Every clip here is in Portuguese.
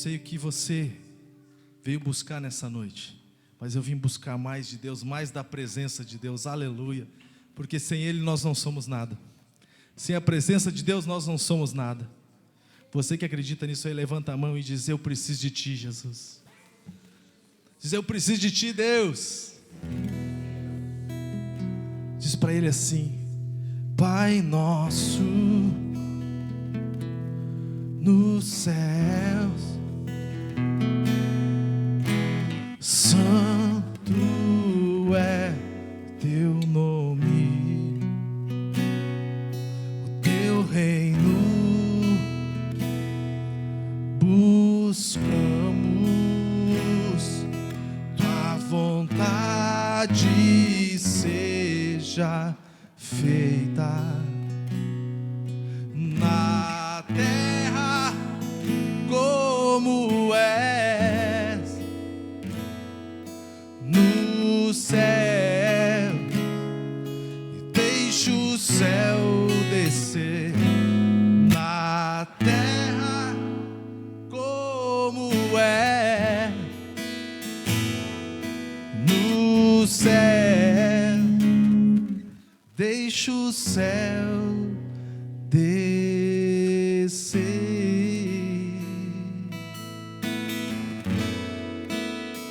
sei o que você veio buscar nessa noite, mas eu vim buscar mais de Deus, mais da presença de Deus, aleluia, porque sem Ele nós não somos nada, sem a presença de Deus nós não somos nada. Você que acredita nisso aí, levanta a mão e diz: eu preciso de Ti, Jesus. Diz: eu preciso de Ti, Deus. Diz para Ele assim: Pai nosso nos céus, santo é Teu nome, o Teu reino buscamos, Tua vontade seja feita na terra como és no céu, e deixa o céu descer na terra como é no céu, deixa o céu descer.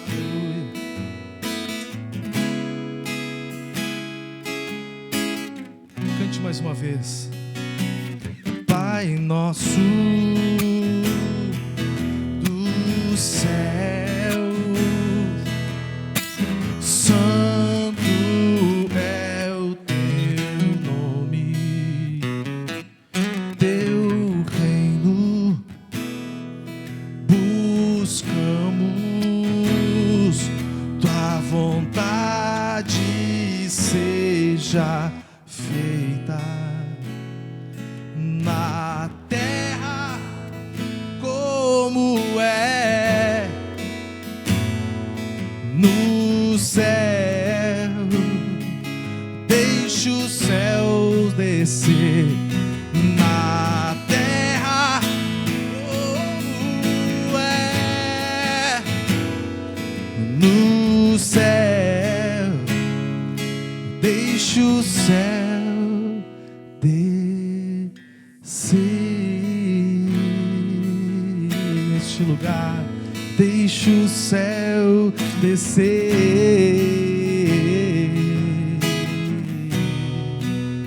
Aleluia. Cante mais uma vez. Pai nosso do céu, santo é o Teu nome, Teu reino buscamos, Tua vontade seja feita na terra como é no céu, deixa os céus descer na terra como é no céu, deixa o céu descer neste lugar, deixa o céu descer.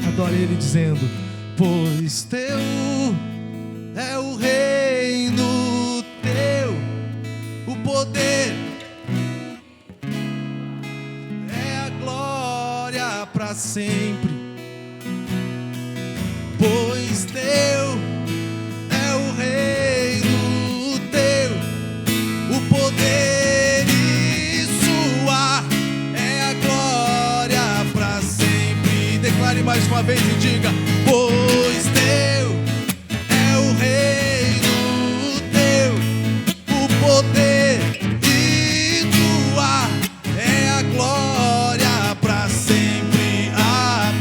Adore Ele dizendo: pois Teu é o reino, Teu o poder, é a glória para sempre. Pois Teu é o reino, Teu o poder, e sua é a glória para sempre. Declare mais uma vez e diga: pois Teu é o reino, Teu o poder, e tua é a glória para sempre. Amém.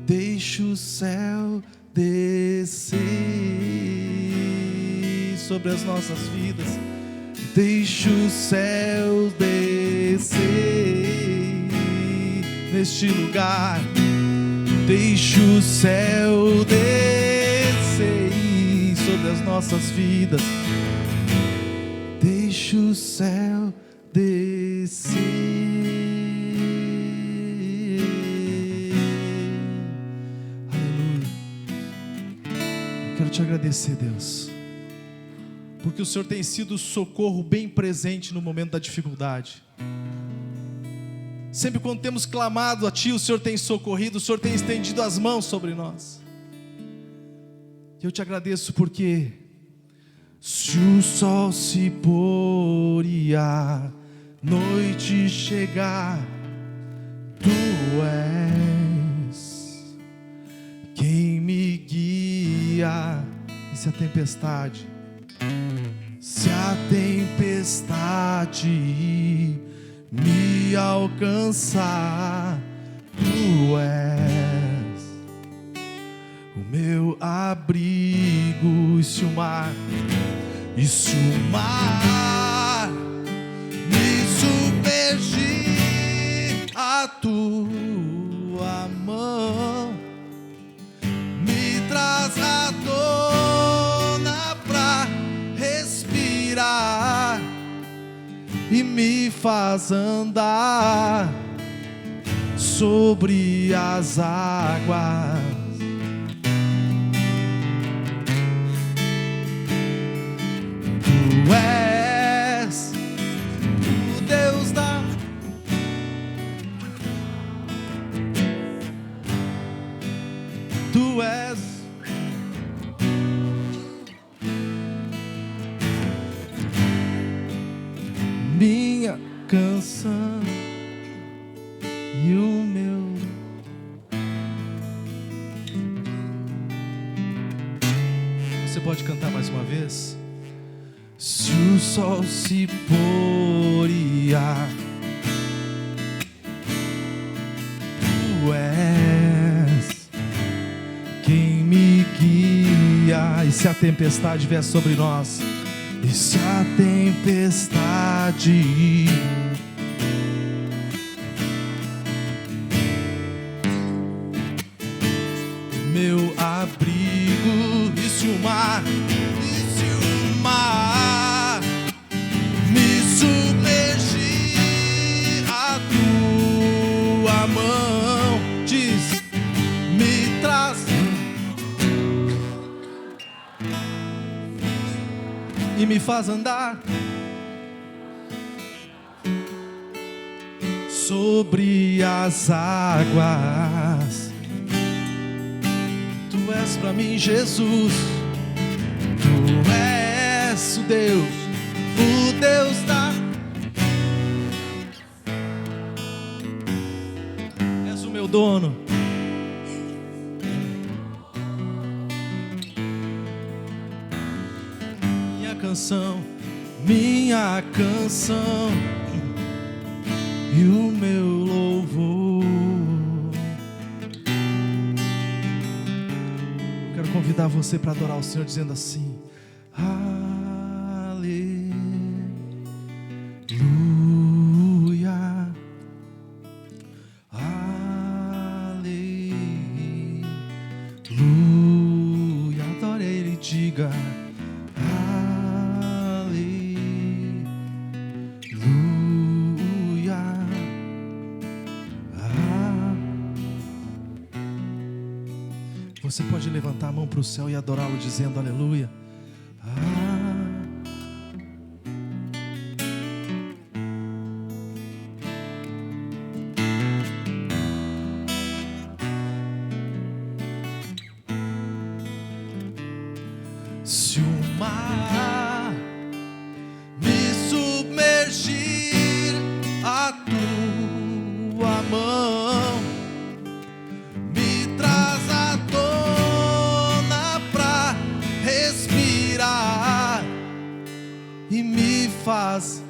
Deixa o céu descer sobre as nossas vidas, deixa o céu descer neste lugar, deixa o céu descer sobre as nossas vidas, deixa o céu descer. Quero te agradecer, Deus, porque o Senhor tem sido o socorro bem presente no momento da dificuldade. Sempre quando temos clamado a Ti, o Senhor tem socorrido, o Senhor tem estendido as mãos sobre nós. Eu te agradeço porque se o sol se pôr e a noite chegar, Tu és quem me guia. E se a tempestade se a tempestade me alcançar, tu és o meu abrigo. E se o mar me submergir, a tua mão me traz à tona pra respirar e me faz andar sobre as águas. Tu és o Deus da... Tu és minha canção e o meu... Você pode cantar mais uma vez? Se o sol se pôr e tu és quem me guia. E se a tempestade vier sobre nós, e se a tempestade meu abrigo, e se o mar me submergir, a tua mão diz, me traz e me faz andar sobre as águas. Tu és pra mim, Jesus. Tu és o Deus da... És o meu dono. Minha canção e o meu louvor. Eu quero convidar você para adorar o Senhor dizendo assim: aleluia, aleluia. Adore Ele e diga: Você pode levantar a mão para o céu e adorá-lo dizendo aleluia. Se o mar me submergir, a tua mão me traz à tona pra respirar e me faz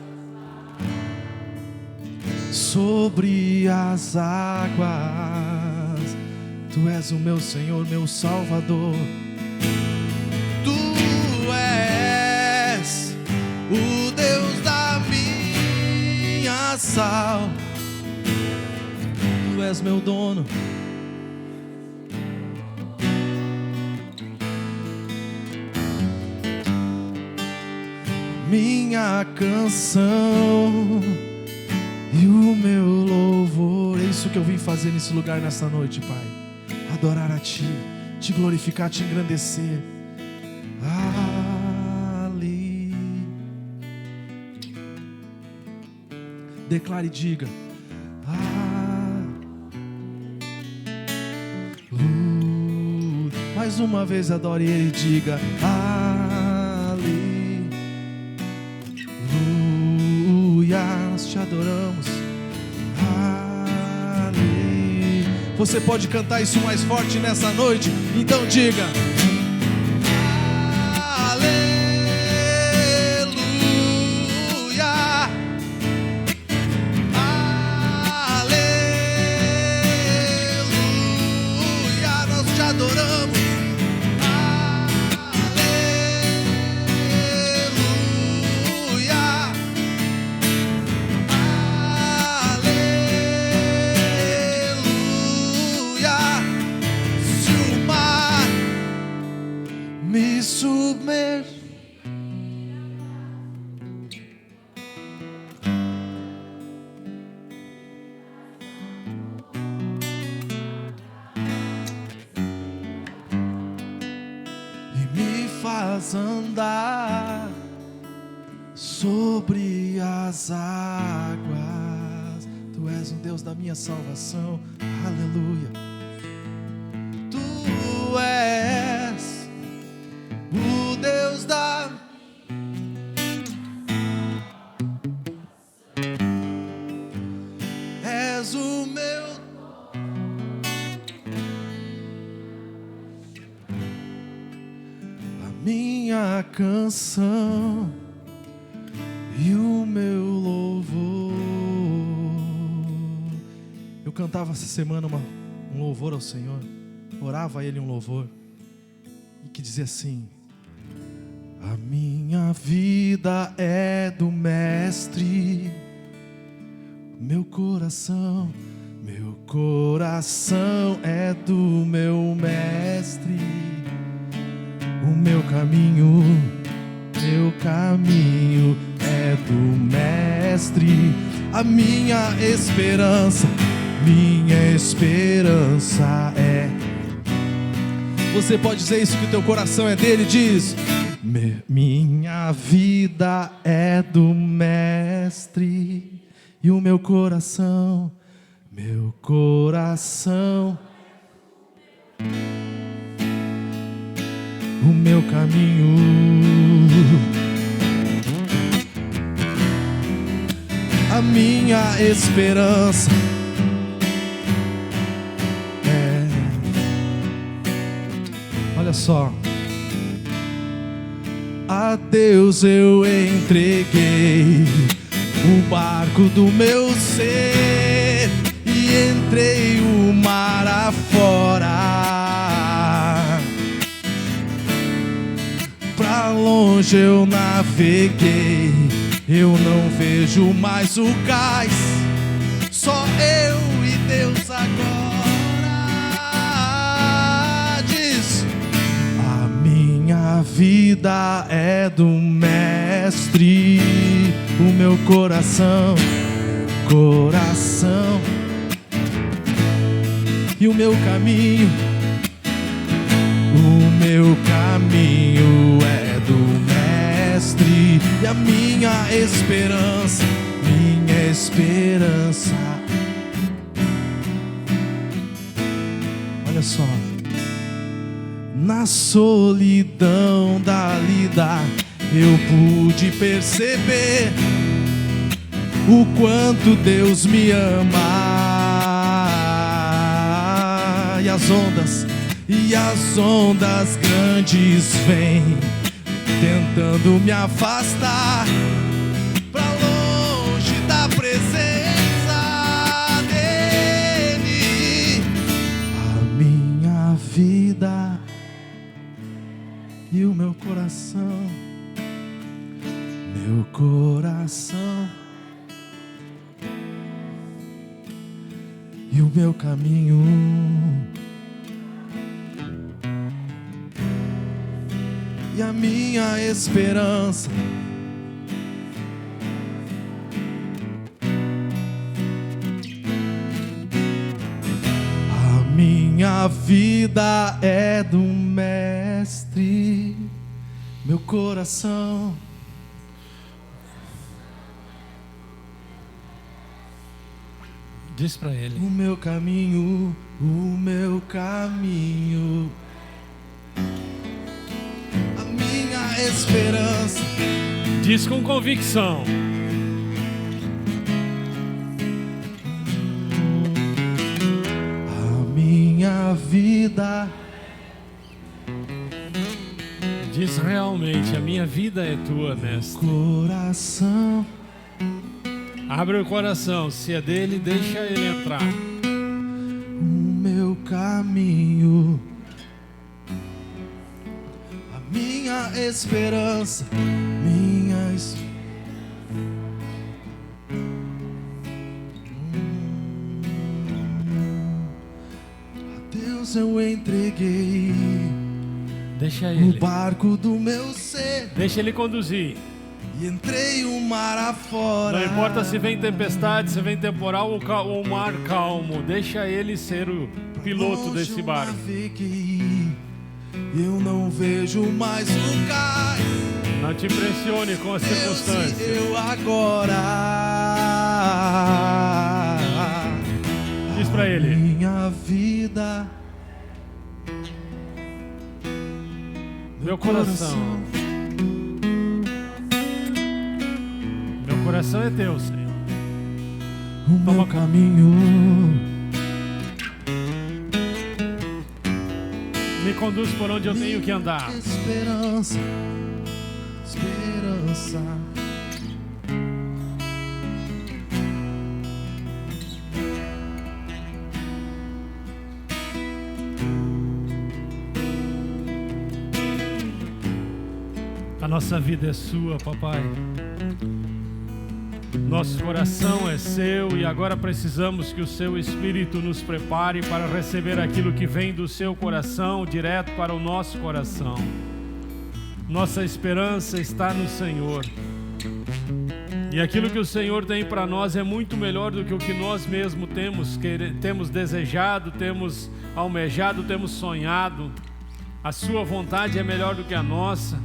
sobre as águas. Tu és o meu Senhor, meu Salvador. O Deus da minha salvação. Tu és meu dono. Minha canção e o meu louvor. É isso que eu vim fazer nesse lugar nessa noite, Pai. Adorar a Ti, Te glorificar, Te engrandecer. Declare e diga: mais uma vez adore Ele e diga: aleluia. Nós Te adoramos. Você pode cantar isso mais forte nessa noite? Então diga: aleluia. possas andar sobre as águas. Tu és o Deus da minha salvação, aleluia. Tu és o Deus da... És o meu... A minha canção e o meu louvor. Eu cantava essa semana um louvor ao Senhor, orava a Ele um louvor, e que dizia assim: a minha vida é do Mestre, meu coração é do meu Mestre, o meu caminho é do Mestre, a minha esperança é. Você pode dizer isso, que o teu coração é dele? Diz: minha vida é do Mestre e o meu coração, o meu caminho, a minha esperança é. Olha só. A Deus eu entreguei o barco do meu ser e entrei o mar afora. Pra longe eu naveguei, eu não vejo mais o cais, só eu e Deus agora. Diz: a minha vida é do Mestre, o meu coração e o meu caminho é do Mestre, e a minha esperança olha só. Na solidão da lida eu pude perceber o quanto Deus me ama, e as ondas grandes vêm tentando me afastar pra longe da presença dele. A minha vida e o meu coração e o meu caminho e a minha esperança. A minha vida é do Mestre, meu coração. Diz pra ele: o meu caminho, a minha esperança. Diz com convicção: a minha vida. Diz realmente: a minha vida é tua, Mestre. Coração. Abre o coração, se é dele, deixa ele entrar. O meu caminho, a minha esperança, a Deus eu entreguei. Deixa ele. O barco do meu ser. Deixa ele conduzir. E entrei o mar afora. Não importa se vem tempestade, se vem temporal ou mar calmo, deixa ele ser o piloto desse barco. eu não vejo mais o cais. Não te impressione com as circunstâncias. Eu agora. Diz pra ele. Minha vida. Meu coração. Meu coração é teu, Senhor. O meu caminho. Me conduz por onde eu tenho que andar. Esperança. Esperança. A nossa vida é sua, papai. Nosso coração é seu e agora precisamos que o seu Espírito nos prepare para receber aquilo que vem do seu coração direto para o nosso coração. Nossa esperança está no Senhor. E aquilo que o Senhor tem para nós é muito melhor do que o que nós mesmos temos desejado, temos almejado, temos sonhado. A sua vontade é melhor do que a nossa.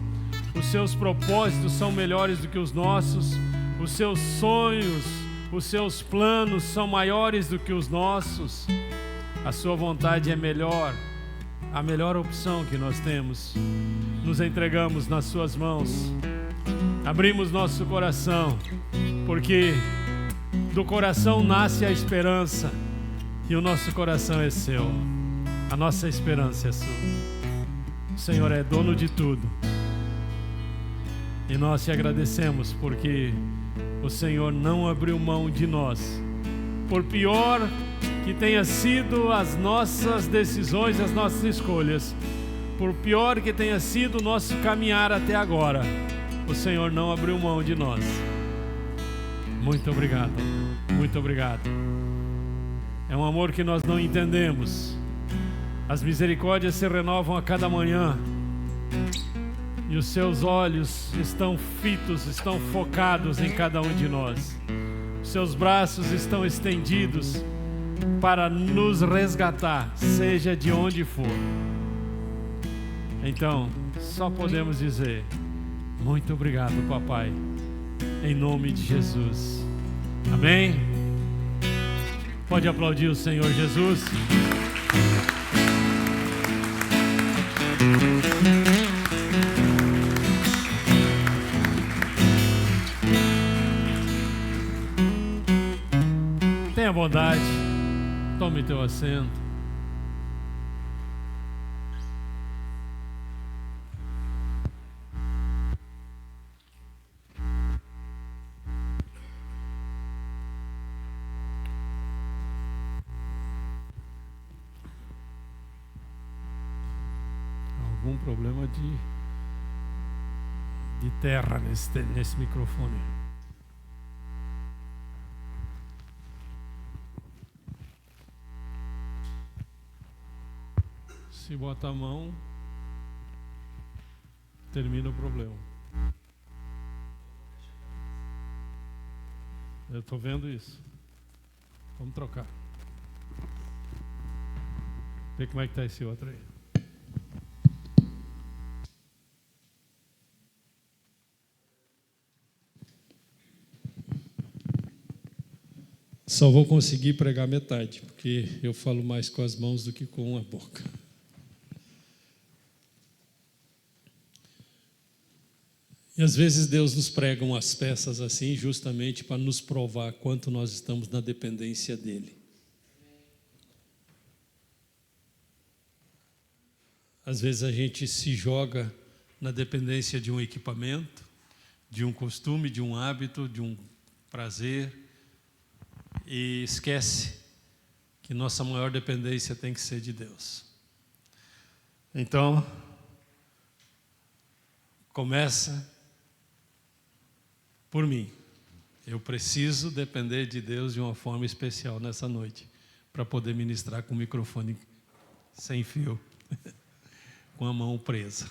Os seus propósitos são melhores do que os nossos. Os seus sonhos, os seus planos são maiores do que os nossos. A sua vontade é melhor, a melhor opção que nós temos. Nos entregamos nas suas mãos. Abrimos nosso coração, porque do coração nasce a esperança e o nosso coração é seu. A nossa esperança é sua. O Senhor é dono de tudo. E nós te agradecemos porque o Senhor não abriu mão de nós. Por pior que tenha sido as nossas decisões, as nossas escolhas, por pior que tenha sido o nosso caminhar até agora, o Senhor não abriu mão de nós. Muito obrigado, muito obrigado. É um amor que nós não entendemos. As misericórdias se renovam a cada manhã. E os seus olhos estão fitos, estão focados em cada um de nós. Os seus braços estão estendidos para nos resgatar, seja de onde for. Então, só podemos dizer, muito obrigado, papai, em nome de Jesus. Amém? Pode aplaudir o Senhor Jesus. Tenha bondade, tome teu assento. Algum problema de terra nesse microfone. Se bota a mão, termina o problema. Eu estou vendo isso. Vamos trocar. Vê como é que está esse outro aí. Só vou conseguir pregar metade, porque eu falo mais com as mãos do que com a boca. E às vezes Deus nos prega umas peças assim, justamente para nos provar quanto nós estamos na dependência dEle. Às vezes a gente se joga na dependência de um equipamento, de um costume, de um hábito, de um prazer, e esquece que nossa maior dependência tem que ser de Deus. Então, começa por mim. Eu preciso depender de Deus de uma forma especial nessa noite, para poder ministrar com o microfone sem fio, com a mão presa.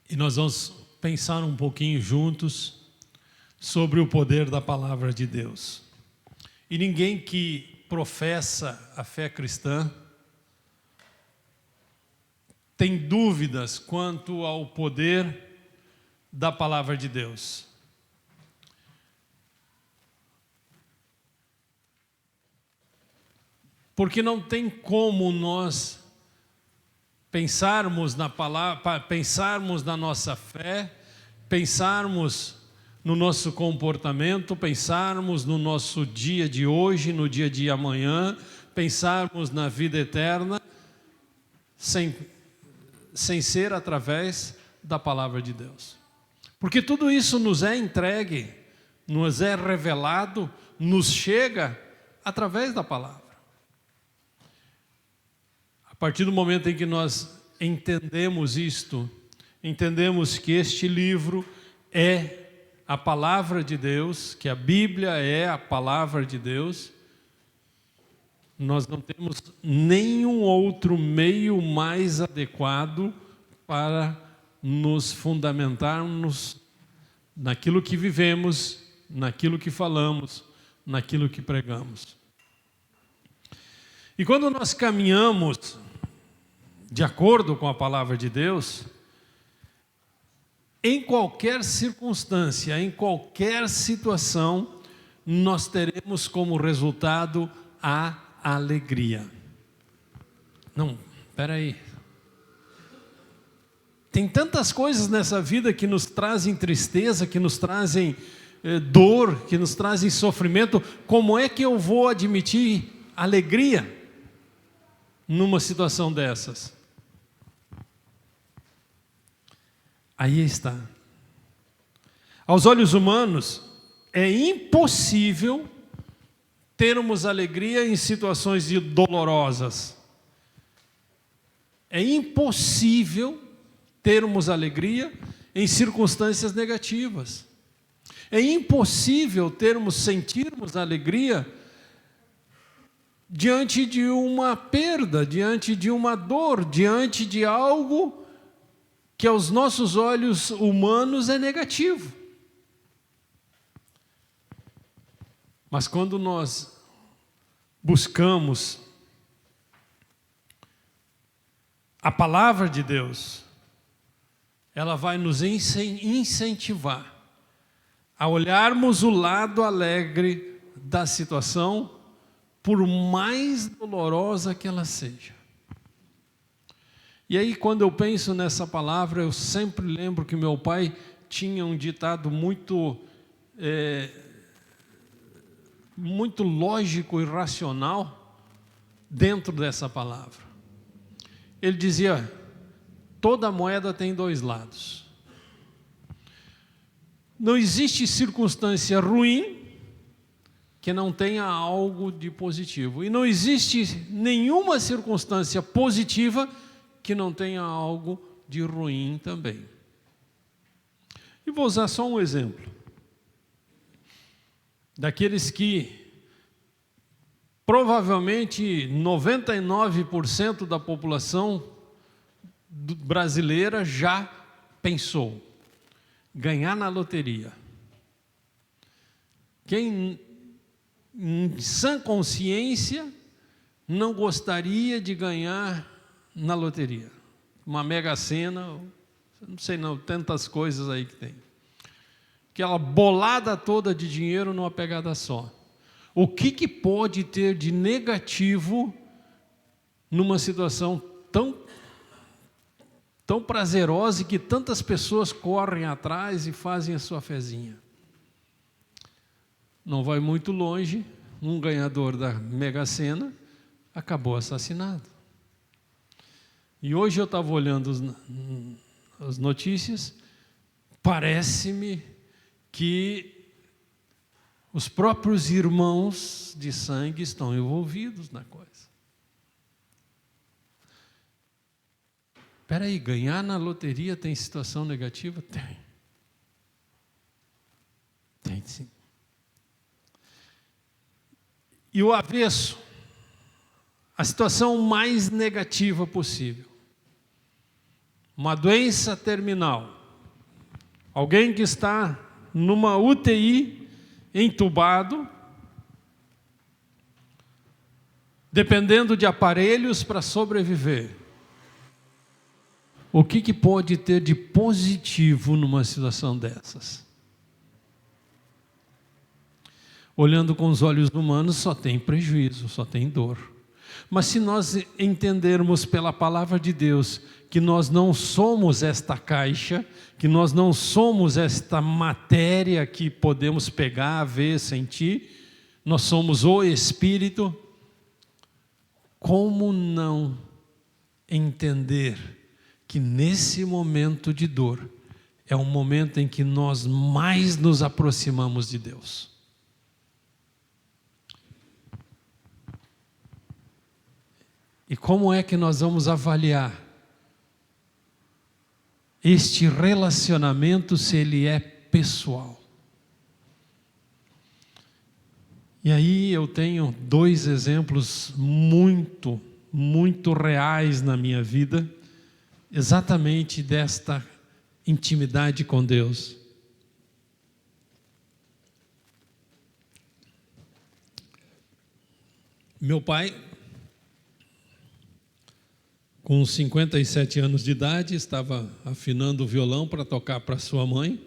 E nós vamos pensar um pouquinho juntos sobre o poder da palavra de Deus. E ninguém que professa a fé cristã tem dúvidas quanto ao poder da palavra de Deus. Porque não tem como nós pensarmos na palavra, pensarmos na nossa fé, pensarmos no nosso comportamento, pensarmos no nosso dia de hoje, no dia de amanhã, pensarmos na vida eterna, sem ser através da palavra de Deus. Porque tudo isso nos é entregue, nos é revelado, nos chega através da palavra. A partir do momento em que nós entendemos isto, entendemos que este livro é a palavra de Deus, que a Bíblia é a palavra de Deus, nós não temos nenhum outro meio mais adequado para nos fundamentarmos naquilo que vivemos, naquilo que falamos, naquilo que pregamos. E quando nós caminhamos de acordo com a palavra de Deus, em qualquer circunstância, em qualquer situação, nós teremos como resultado a alegria. Não, espera aí. Tem tantas coisas nessa vida que nos trazem tristeza, que nos trazem dor, que nos trazem sofrimento. Como é que eu vou admitir alegria numa situação dessas? Aí está. Aos olhos humanos, é impossível termos alegria em situações dolorosas. É impossível termos alegria em circunstâncias negativas. É impossível sentirmos alegria diante de uma perda, diante de uma dor, diante de algo que aos nossos olhos humanos é negativo. Mas quando nós buscamos a palavra de Deus, ela vai nos incentivar a olharmos o lado alegre da situação, por mais dolorosa que ela seja. E aí, quando eu penso nessa palavra, eu sempre lembro que meu pai tinha um ditado muito lógico e racional dentro dessa palavra. Ele dizia: toda moeda tem dois lados. Não existe circunstância ruim que não tenha algo de positivo. E não existe nenhuma circunstância positiva que não tenha algo de ruim também. E vou usar só um exemplo. Daqueles que provavelmente 99% da população brasileira já pensou: ganhar na loteria. Quem em sã consciência não gostaria de ganhar na loteria? Uma Mega Sena, não sei não, tantas coisas aí que tem. Aquela bolada toda de dinheiro numa pegada só. O que pode ter de negativo numa situação tão prazerosa e que tantas pessoas correm atrás e fazem a sua fezinha? Não vai muito longe, um ganhador da Mega Sena acabou assassinado. E hoje eu estava olhando as notícias, parece-me que os próprios irmãos de sangue estão envolvidos na coisa. Espera aí, ganhar na loteria tem situação negativa? Tem. Tem sim. E o avesso, a situação mais negativa possível. Uma doença terminal. Alguém que está numa UTI, entubado, dependendo de aparelhos para sobreviver. O que pode ter de positivo numa situação dessas? Olhando com os olhos humanos, só tem prejuízo, só tem dor. Mas se nós entendermos pela palavra de Deus que nós não somos esta caixa, que nós não somos esta matéria que podemos pegar, ver, sentir, nós somos o Espírito, como não entender que nesse momento de dor é um momento em que nós mais nos aproximamos de Deus? E como é que nós vamos avaliar este relacionamento, se ele é pessoal? E aí eu tenho 2 exemplos muito reais na minha vida, exatamente desta intimidade com Deus. Meu pai, com 57 anos de idade, estava afinando o violão para tocar para sua mãe,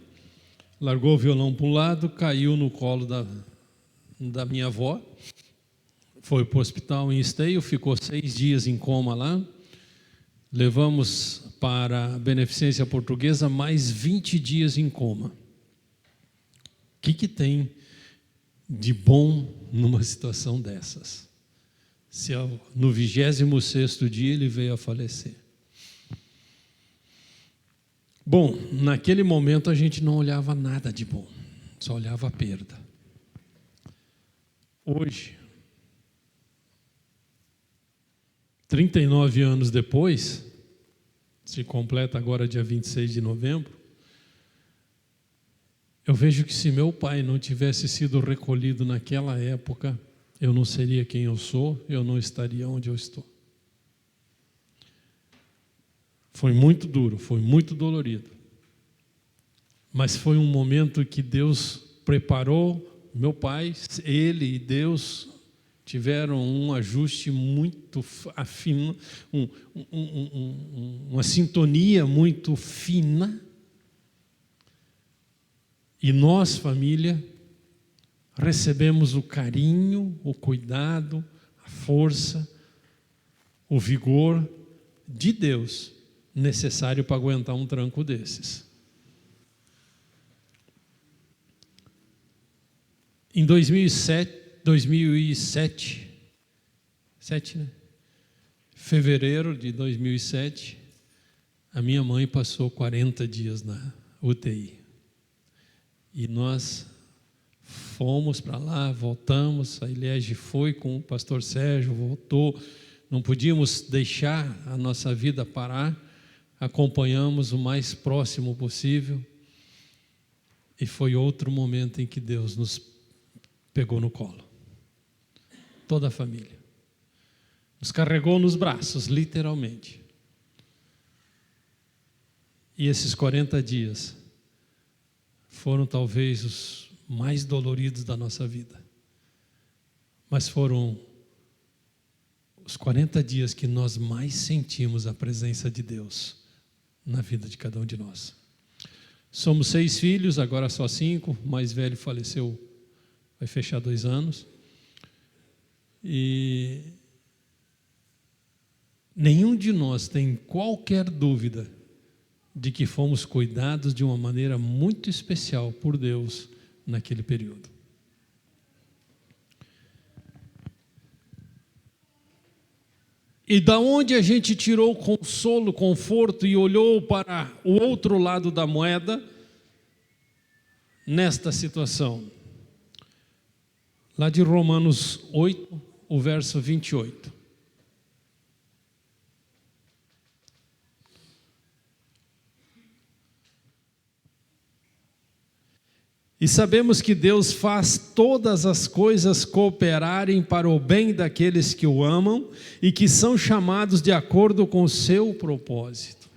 largou o violão para um lado, caiu no colo da minha avó, foi para o hospital em Esteio, ficou 6 dias em coma lá, levamos para a Beneficência Portuguesa mais 20 dias em coma. O que tem de bom numa situação dessas? Se no 26º dia ele veio a falecer. Bom, naquele momento a gente não olhava nada de bom, só olhava a perda. Hoje, 39 anos depois, se completa agora dia 26 de novembro, eu vejo que se meu pai não tivesse sido recolhido naquela época, eu não seria quem eu sou, eu não estaria onde eu estou. Foi muito duro, foi muito dolorido. Mas foi um momento que Deus preparou meu pai, ele e Deus tiveram um ajuste muito afino, uma sintonia muito fina. E nós, família, recebemos o carinho, o cuidado, a força, o vigor de Deus necessário para aguentar um tranco desses. Em 2007, né? Fevereiro de 2007, a minha mãe passou 40 dias na UTI. E nós fomos para lá, voltamos, a Ilege foi com o pastor Sérgio, voltou, não podíamos deixar a nossa vida parar, acompanhamos o mais próximo possível, e foi outro momento em que Deus nos pegou no colo, toda a família, nos carregou nos braços, literalmente. E esses 40 dias foram talvez os mais doloridos da nossa vida, mas foram os 40 dias que nós mais sentimos a presença de Deus na vida de cada um de nós. Somos 6 filhos, agora só 5, o mais velho faleceu, vai fechar 2 anos, e nenhum de nós tem qualquer dúvida de que fomos cuidados de uma maneira muito especial por Deus naquele período. E da onde a gente tirou consolo, conforto e olhou para o outro lado da moeda nesta situação? Lá de Romanos 8, o verso 28. E sabemos que Deus faz todas as coisas cooperarem para o bem daqueles que o amam e que são chamados de acordo com o seu propósito.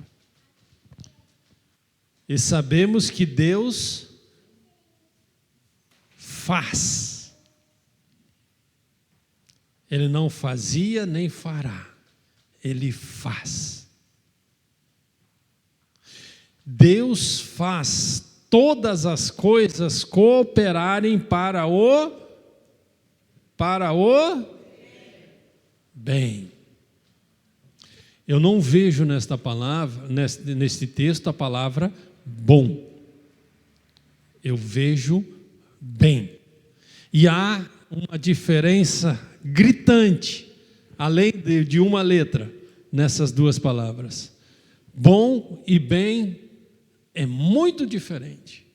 E sabemos que Deus faz. Ele não fazia nem fará, Ele faz. Deus faz todas as coisas cooperarem para o bem. Eu não vejo nesta palavra, neste texto, a palavra bom. Eu vejo bem. E há uma diferença gritante, além de uma letra, nessas duas palavras. Bom e bem é muito diferente.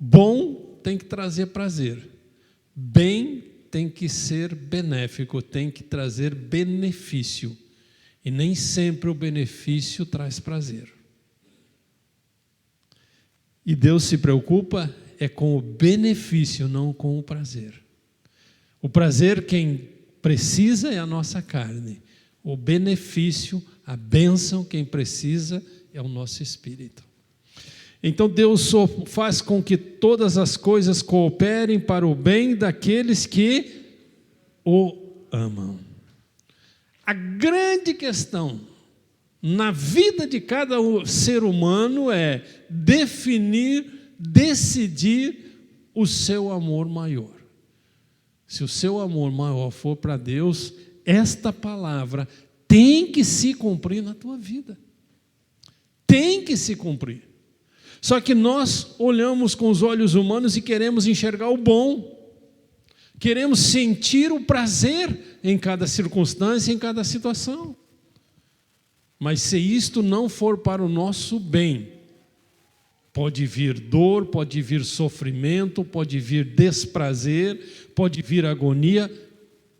Bom tem que trazer prazer. Bem tem que ser benéfico, tem que trazer benefício. E nem sempre o benefício traz prazer. E Deus se preocupa com o benefício, não com o prazer. O prazer, quem precisa é a nossa carne. O benefício, a bênção, quem precisa é o nosso espírito. Então Deus faz com que todas as coisas cooperem para o bem daqueles que o amam. A grande questão na vida de cada ser humano é definir, decidir o seu amor maior. Se o seu amor maior for para Deus, esta palavra tem que se cumprir na tua vida. Tem que se cumprir. Só que nós olhamos com os olhos humanos e queremos enxergar o bom. Queremos sentir o prazer em cada circunstância, em cada situação. Mas se isto não for para o nosso bem, pode vir dor, pode vir sofrimento, pode vir desprazer, pode vir agonia.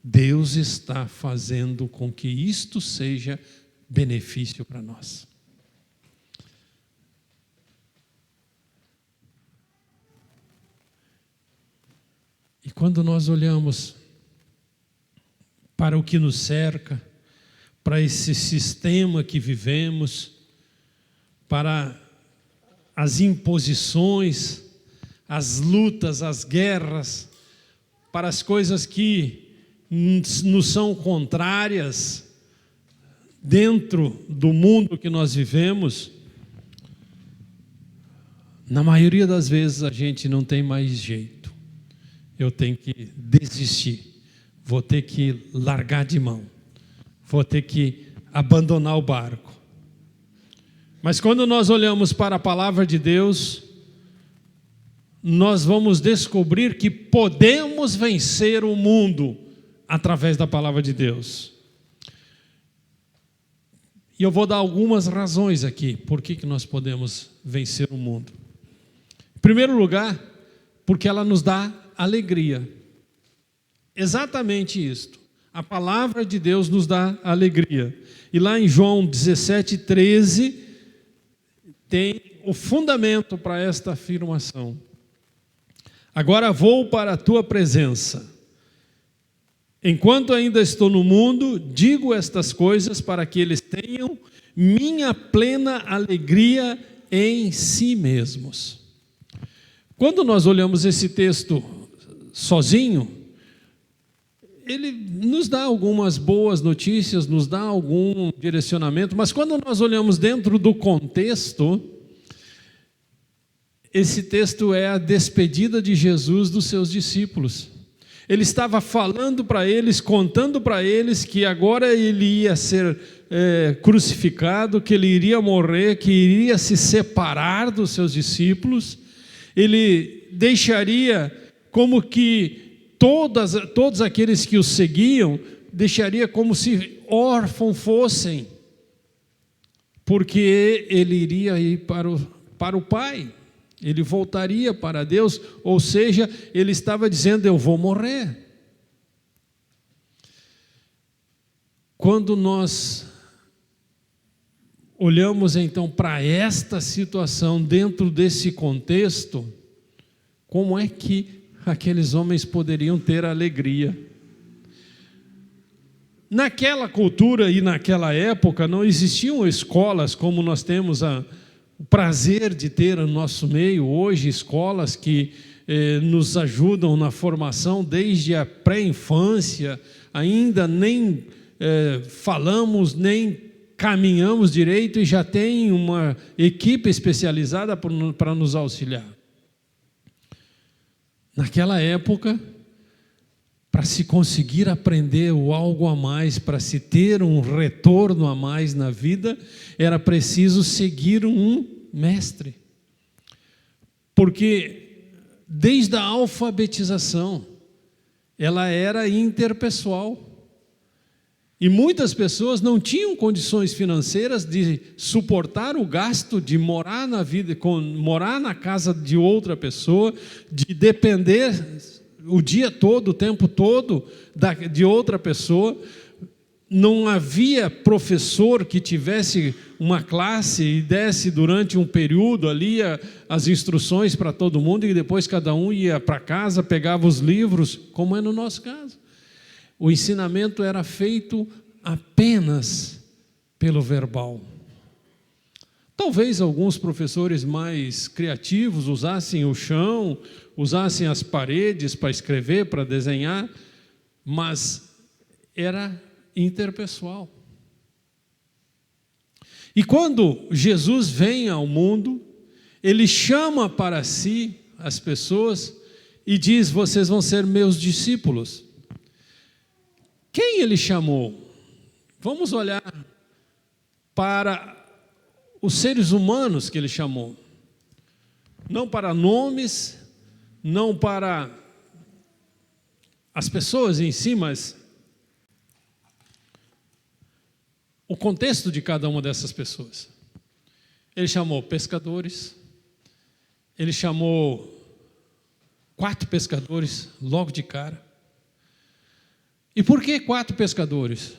Deus está fazendo com que isto seja benefício para nós. E quando nós olhamos para o que nos cerca, para esse sistema que vivemos, para as imposições, as lutas, as guerras, para as coisas que nos são contrárias dentro do mundo que nós vivemos, na maioria das vezes a gente não tem mais jeito. Eu tenho que desistir, vou ter que largar de mão, vou ter que abandonar o barco. Mas quando nós olhamos para a palavra de Deus, nós vamos descobrir que podemos vencer o mundo através da palavra de Deus. E eu vou dar algumas razões aqui, por que nós podemos vencer o mundo. Em primeiro lugar, porque ela nos dá alegria. Exatamente isto. A palavra de Deus nos dá alegria. E lá em João 17:13 tem o fundamento para esta afirmação. Agora vou para a tua presença. Enquanto ainda estou no mundo, digo estas coisas para que eles tenham minha plena alegria em si mesmos. Quando nós olhamos esse texto sozinho, ele nos dá algumas boas notícias, nos dá algum direcionamento, mas quando nós olhamos dentro do contexto, esse texto é a despedida de Jesus dos seus discípulos. Ele estava falando para eles, contando para eles que agora ele ia ser crucificado, que ele iria morrer, que iria se separar dos seus discípulos. Ele deixaria como que todos aqueles que o seguiam, deixaria como se órfãos fossem, porque ele iria ir para o Pai, ele voltaria para Deus, ou seja, ele estava dizendo, eu vou morrer. Quando nós olhamos então para esta situação dentro desse contexto, como é que aqueles homens poderiam ter alegria? Naquela cultura e naquela época não existiam escolas como nós temos o prazer de ter no nosso meio hoje, escolas que nos ajudam na formação desde a pré-infância, ainda nem falamos, nem caminhamos direito e já tem uma equipe especializada para nos auxiliar. Naquela época, para se conseguir aprender algo a mais, para se ter um retorno a mais na vida, era preciso seguir um mestre. Porque desde a alfabetização, ela era interpessoal. E muitas pessoas não tinham condições financeiras de suportar o gasto de morar morar na casa de outra pessoa, de depender o dia todo, o tempo todo de outra pessoa. Não havia professor que tivesse uma classe e desse durante um período ali as instruções para todo mundo e depois cada um ia para casa, pegava os livros, como é no nosso caso. O ensinamento era feito apenas pelo verbal. Talvez alguns professores mais criativos usassem o chão, usassem as paredes para escrever, para desenhar, mas era interpessoal. E quando Jesus vem ao mundo, ele chama para si as pessoas e diz: vocês vão ser meus discípulos. Quem ele chamou? Vamos olhar para os seres humanos que ele chamou. Não para nomes, não para as pessoas em si, mas o contexto de cada uma dessas pessoas. Ele chamou pescadores, ele chamou 4 pescadores logo de cara. E por que 4 pescadores?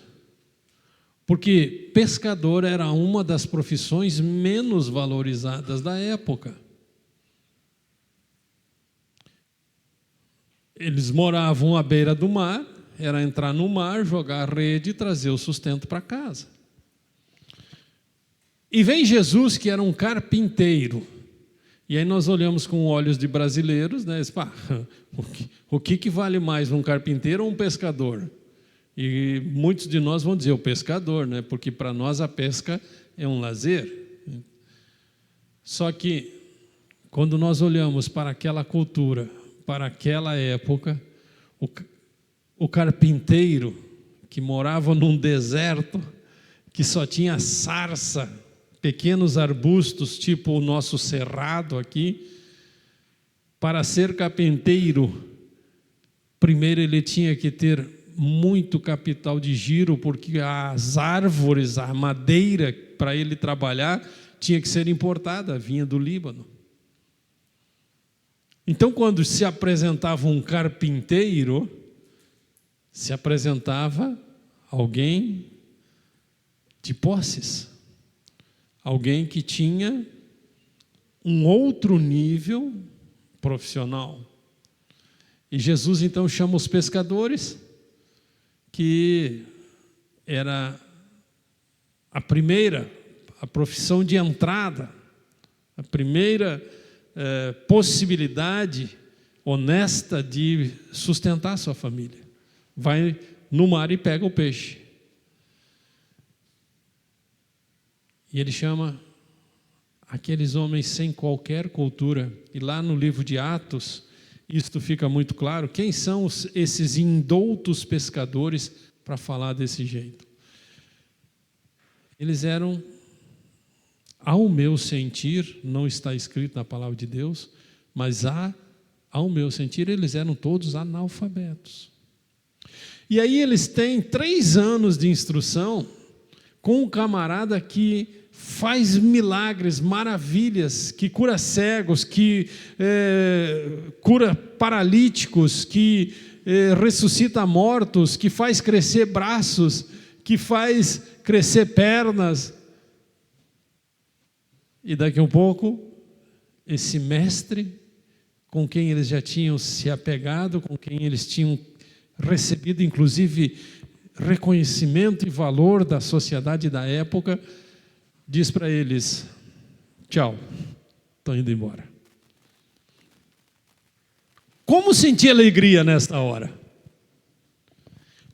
Porque pescador era uma das profissões menos valorizadas da época. Eles moravam à beira do mar, era entrar no mar, jogar a rede e trazer o sustento para casa. E vem Jesus, que era um carpinteiro. E aí nós olhamos com olhos de brasileiros, né? O que vale mais, um carpinteiro ou um pescador? E muitos de nós vão dizer o pescador, né? Porque para nós a pesca é um lazer. Só que quando nós olhamos para aquela cultura, para aquela época, o carpinteiro que morava num deserto, que só tinha sarça, pequenos arbustos, tipo o nosso cerrado aqui, para ser carpinteiro, primeiro ele tinha que ter muito capital de giro, porque as árvores, a madeira para ele trabalhar tinha que ser importada, vinha do Líbano. Então, quando se apresentava um carpinteiro, se apresentava alguém de posses, alguém que tinha um outro nível profissional. E Jesus então chama os pescadores, que era a profissão de entrada, a primeira possibilidade honesta de sustentar sua família. Vai no mar e pega o peixe. E ele chama aqueles homens sem qualquer cultura. E lá no livro de Atos, isto fica muito claro. Quem são esses indoutos pescadores para falar desse jeito? Eles eram, ao meu sentir, não está escrito na palavra de Deus, mas ao meu sentir, eles eram todos analfabetos. E aí eles têm 3 anos de instrução com um camarada que faz milagres, maravilhas, que cura cegos, que cura paralíticos, que ressuscita mortos, que faz crescer braços, que faz crescer pernas. E daqui a um pouco, esse mestre, com quem eles já tinham se apegado, com quem eles tinham recebido, inclusive, reconhecimento e valor da sociedade da época, diz para eles: tchau, estou indo embora. Como sentir alegria nesta hora?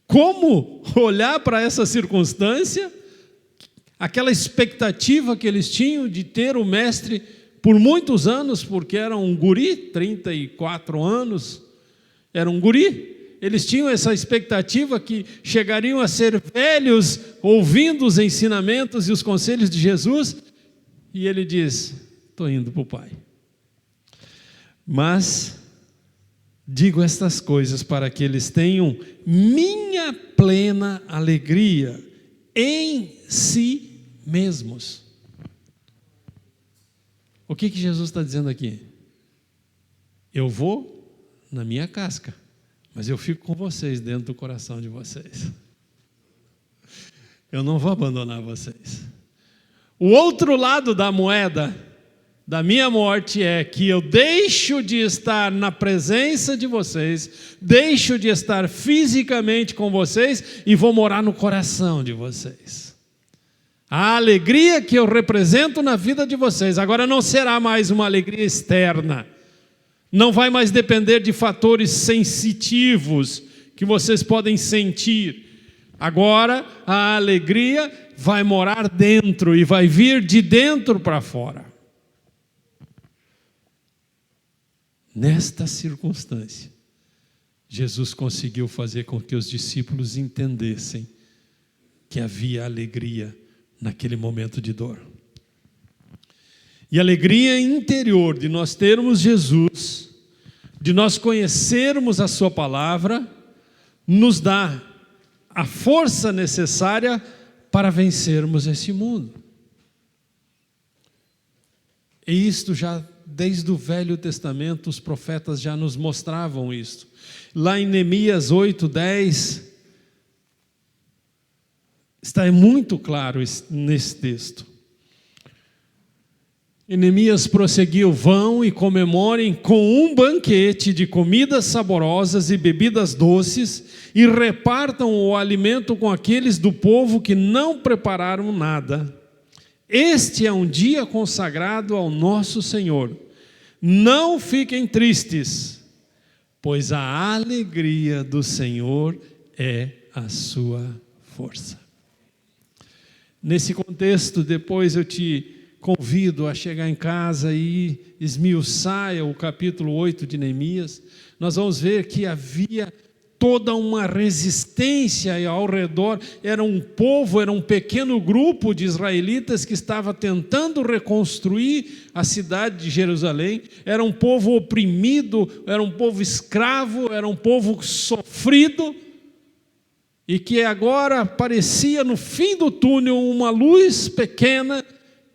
Como olhar para essa circunstância aquela expectativa que eles tinham de ter o mestre por muitos anos, porque era um guri, 34 anos, era um guri. Eles tinham essa expectativa que chegariam a ser velhos, ouvindo os ensinamentos e os conselhos de Jesus, e ele diz: estou indo para o Pai. Mas digo estas coisas para que eles tenham minha plena alegria em si mesmos. O que Jesus está dizendo aqui? Eu vou na minha casca, mas eu fico com vocês dentro do coração de vocês. Eu não vou abandonar vocês. O outro lado da moeda da minha morte é que eu deixo de estar na presença de vocês, deixo de estar fisicamente com vocês e vou morar no coração de vocês. A alegria que eu represento na vida de vocês agora não será mais uma alegria externa, não vai mais depender de fatores sensitivos que vocês podem sentir. Agora a alegria vai morar dentro e vai vir de dentro para fora. Nesta circunstância, Jesus conseguiu fazer com que os discípulos entendessem que havia alegria naquele momento de dor. E a alegria interior de nós termos Jesus, de nós conhecermos a sua palavra, nos dá a força necessária para vencermos esse mundo. E isto já desde o Velho Testamento, os profetas já nos mostravam isso. Lá em Neemias 8:10, está muito claro nesse texto. E Neemias prosseguiu: vão e comemorem com um banquete de comidas saborosas e bebidas doces, e repartam o alimento com aqueles do povo que não prepararam nada. Este é um dia consagrado ao nosso Senhor. Não fiquem tristes, pois a alegria do Senhor é a sua força. Nesse contexto, depois eu te convido a chegar em casa e esmiuçar o capítulo 8 de Neemias. Nós vamos ver que havia toda uma resistência ao redor. Era um povo, era um pequeno grupo de israelitas que estava tentando reconstruir a cidade de Jerusalém. Era um povo oprimido, era um povo escravo, era um povo sofrido, e que agora parecia no fim do túnel uma luz pequena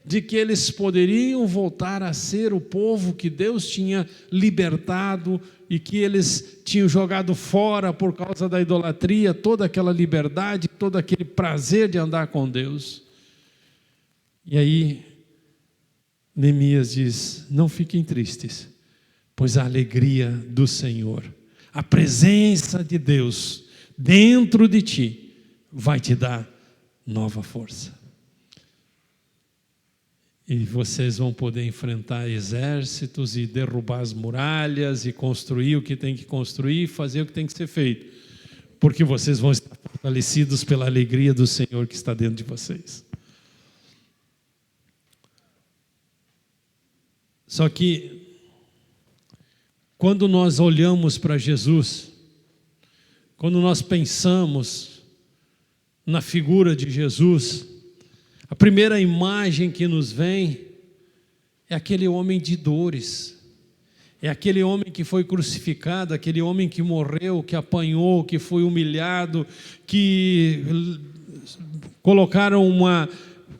de que eles poderiam voltar a ser o povo que Deus tinha libertado e que eles tinham jogado fora por causa da idolatria, toda aquela liberdade, todo aquele prazer de andar com Deus. E aí Neemias diz: não fiquem tristes, pois a alegria do Senhor, a presença de Deus dentro de ti vai te dar nova força. E vocês vão poder enfrentar exércitos e derrubar as muralhas e construir o que tem que construir e fazer o que tem que ser feito, porque vocês vão estar fortalecidos pela alegria do Senhor que está dentro de vocês. Só que quando nós olhamos para Jesus, quando nós pensamos na figura de Jesus, a primeira imagem que nos vem é aquele homem de dores, é aquele homem que foi crucificado, aquele homem que morreu, que apanhou, que foi humilhado, que colocaram uma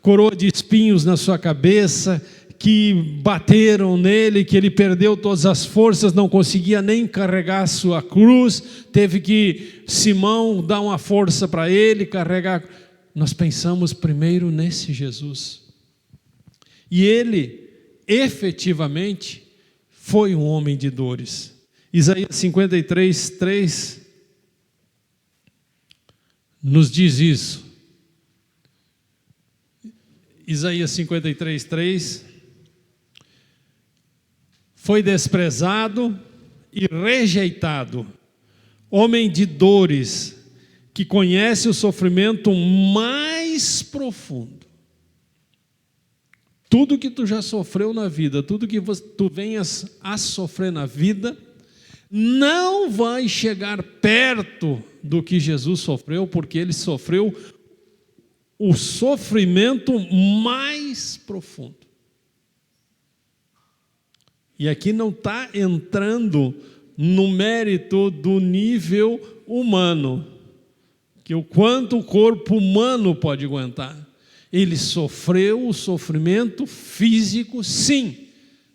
coroa de espinhos na sua cabeça, que bateram nele, que ele perdeu todas as forças, não conseguia nem carregar a sua cruz, teve que Simão dar uma força para ele carregar. Nós pensamos primeiro nesse Jesus. E ele, efetivamente, foi um homem de dores. Isaías 53:3 nos diz isso. Isaías 53:3: foi desprezado e rejeitado, homem de dores, que conhece o sofrimento mais profundo. tudo que tu já sofreu na vida, tudo que tu venhas a sofrer na vida, não vai chegar perto do que Jesus sofreu, porque ele sofreu o sofrimento mais profundo. E aqui não está entrando no mérito do nível humano, que o quanto o corpo humano pode aguentar. Ele sofreu o sofrimento físico, sim,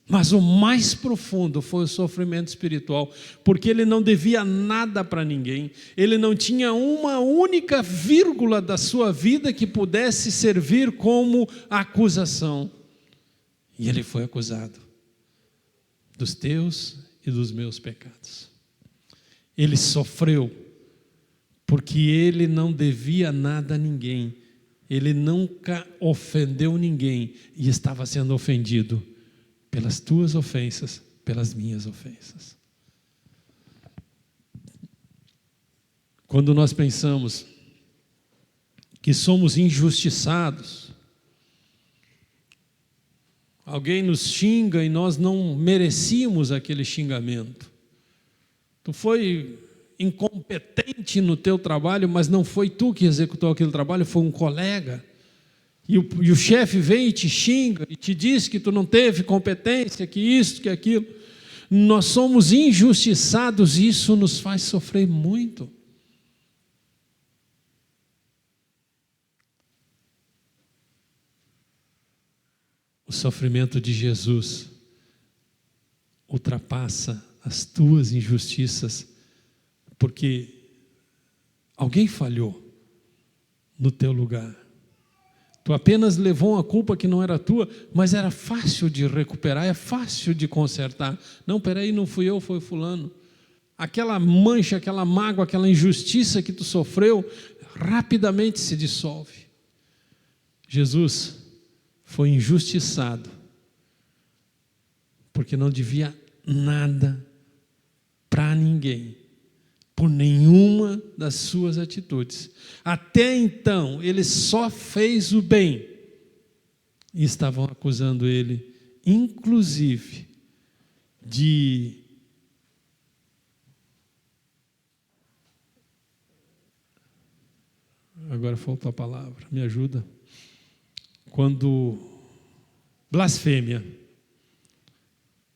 mas o mais profundo foi o sofrimento espiritual, porque ele não devia nada para ninguém, ele não tinha uma única vírgula da sua vida que pudesse servir como acusação. E ele foi acusado dos teus e dos meus pecados. Ele sofreu porque ele não devia nada a ninguém, ele nunca ofendeu ninguém e estava sendo ofendido pelas tuas ofensas, pelas minhas ofensas. Quando nós pensamos que somos injustiçados, alguém nos xinga e nós não merecíamos aquele xingamento. Tu foi incompetente no teu trabalho, mas não foi tu que executou aquele trabalho, foi um colega. E o chefe vem e te xinga, e te diz que tu não teve competência, que isso, que aquilo. Nós somos injustiçados e isso nos faz sofrer muito. O sofrimento de Jesus ultrapassa as tuas injustiças, porque alguém falhou no teu lugar. Tu apenas levou uma culpa que não era tua, mas era fácil de recuperar, é fácil de consertar. Não, peraí, não fui eu, foi fulano. Aquela mancha, aquela mágoa, aquela injustiça que tu sofreu, rapidamente se dissolve. Jesus foi injustiçado, porque não devia nada para ninguém, por nenhuma das suas atitudes. Até então, ele só fez o bem. E estavam acusando ele, inclusive, de agora faltou a palavra, me ajuda. Quando blasfêmia.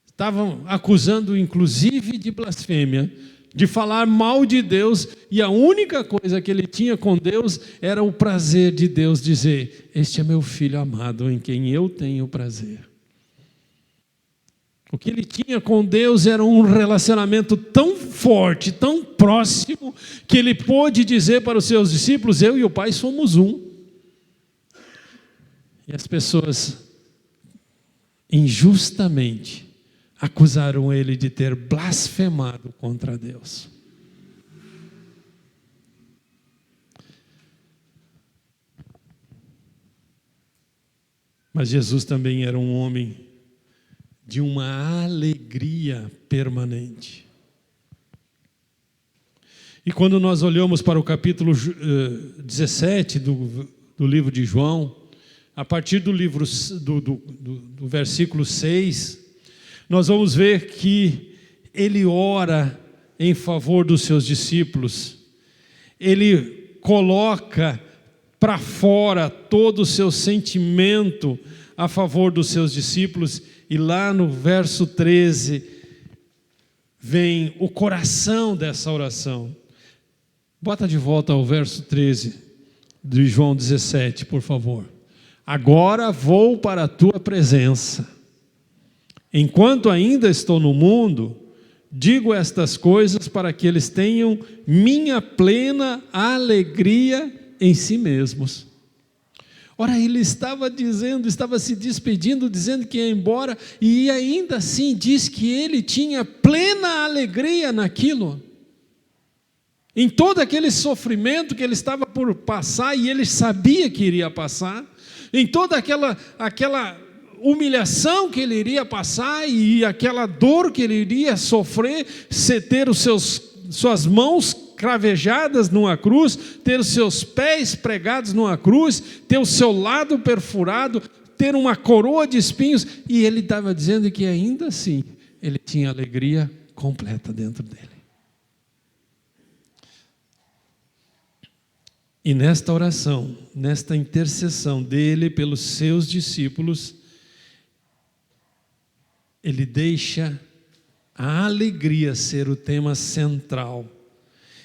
Estavam acusando, inclusive, de blasfêmia, de falar mal de Deus, e a única coisa que ele tinha com Deus era o prazer de Deus dizer: este é meu filho amado, em quem eu tenho prazer. O que ele tinha com Deus era um relacionamento tão forte, tão próximo, que ele pôde dizer para os seus discípulos: eu e o Pai somos um. E as pessoas, injustamente, acusaram ele de ter blasfemado contra Deus. Mas Jesus também era um homem de uma alegria permanente. E quando nós olhamos para o capítulo 17 do livro de João, a partir do versículo 6, nós vamos ver que ele ora em favor dos seus discípulos. Ele coloca para fora todo o seu sentimento a favor dos seus discípulos. E lá no verso 13 vem o coração dessa oração. Bota de volta ao verso 13 de João 17, por favor. Agora vou para a tua presença. Enquanto ainda estou no mundo, digo estas coisas para que eles tenham minha plena alegria em si mesmos. Ora, ele estava se despedindo, dizendo que ia embora, e ainda assim diz que ele tinha plena alegria naquilo. Em todo aquele sofrimento que ele estava por passar, e ele sabia que iria passar, em toda aquela humilhação que ele iria passar e aquela dor que ele iria sofrer, ter suas mãos cravejadas numa cruz, ter os seus pés pregados numa cruz, ter o seu lado perfurado, ter uma coroa de espinhos, e ele estava dizendo que ainda assim ele tinha alegria completa dentro dele. E nesta oração, nesta intercessão dele pelos seus discípulos, ele deixa a alegria ser o tema central.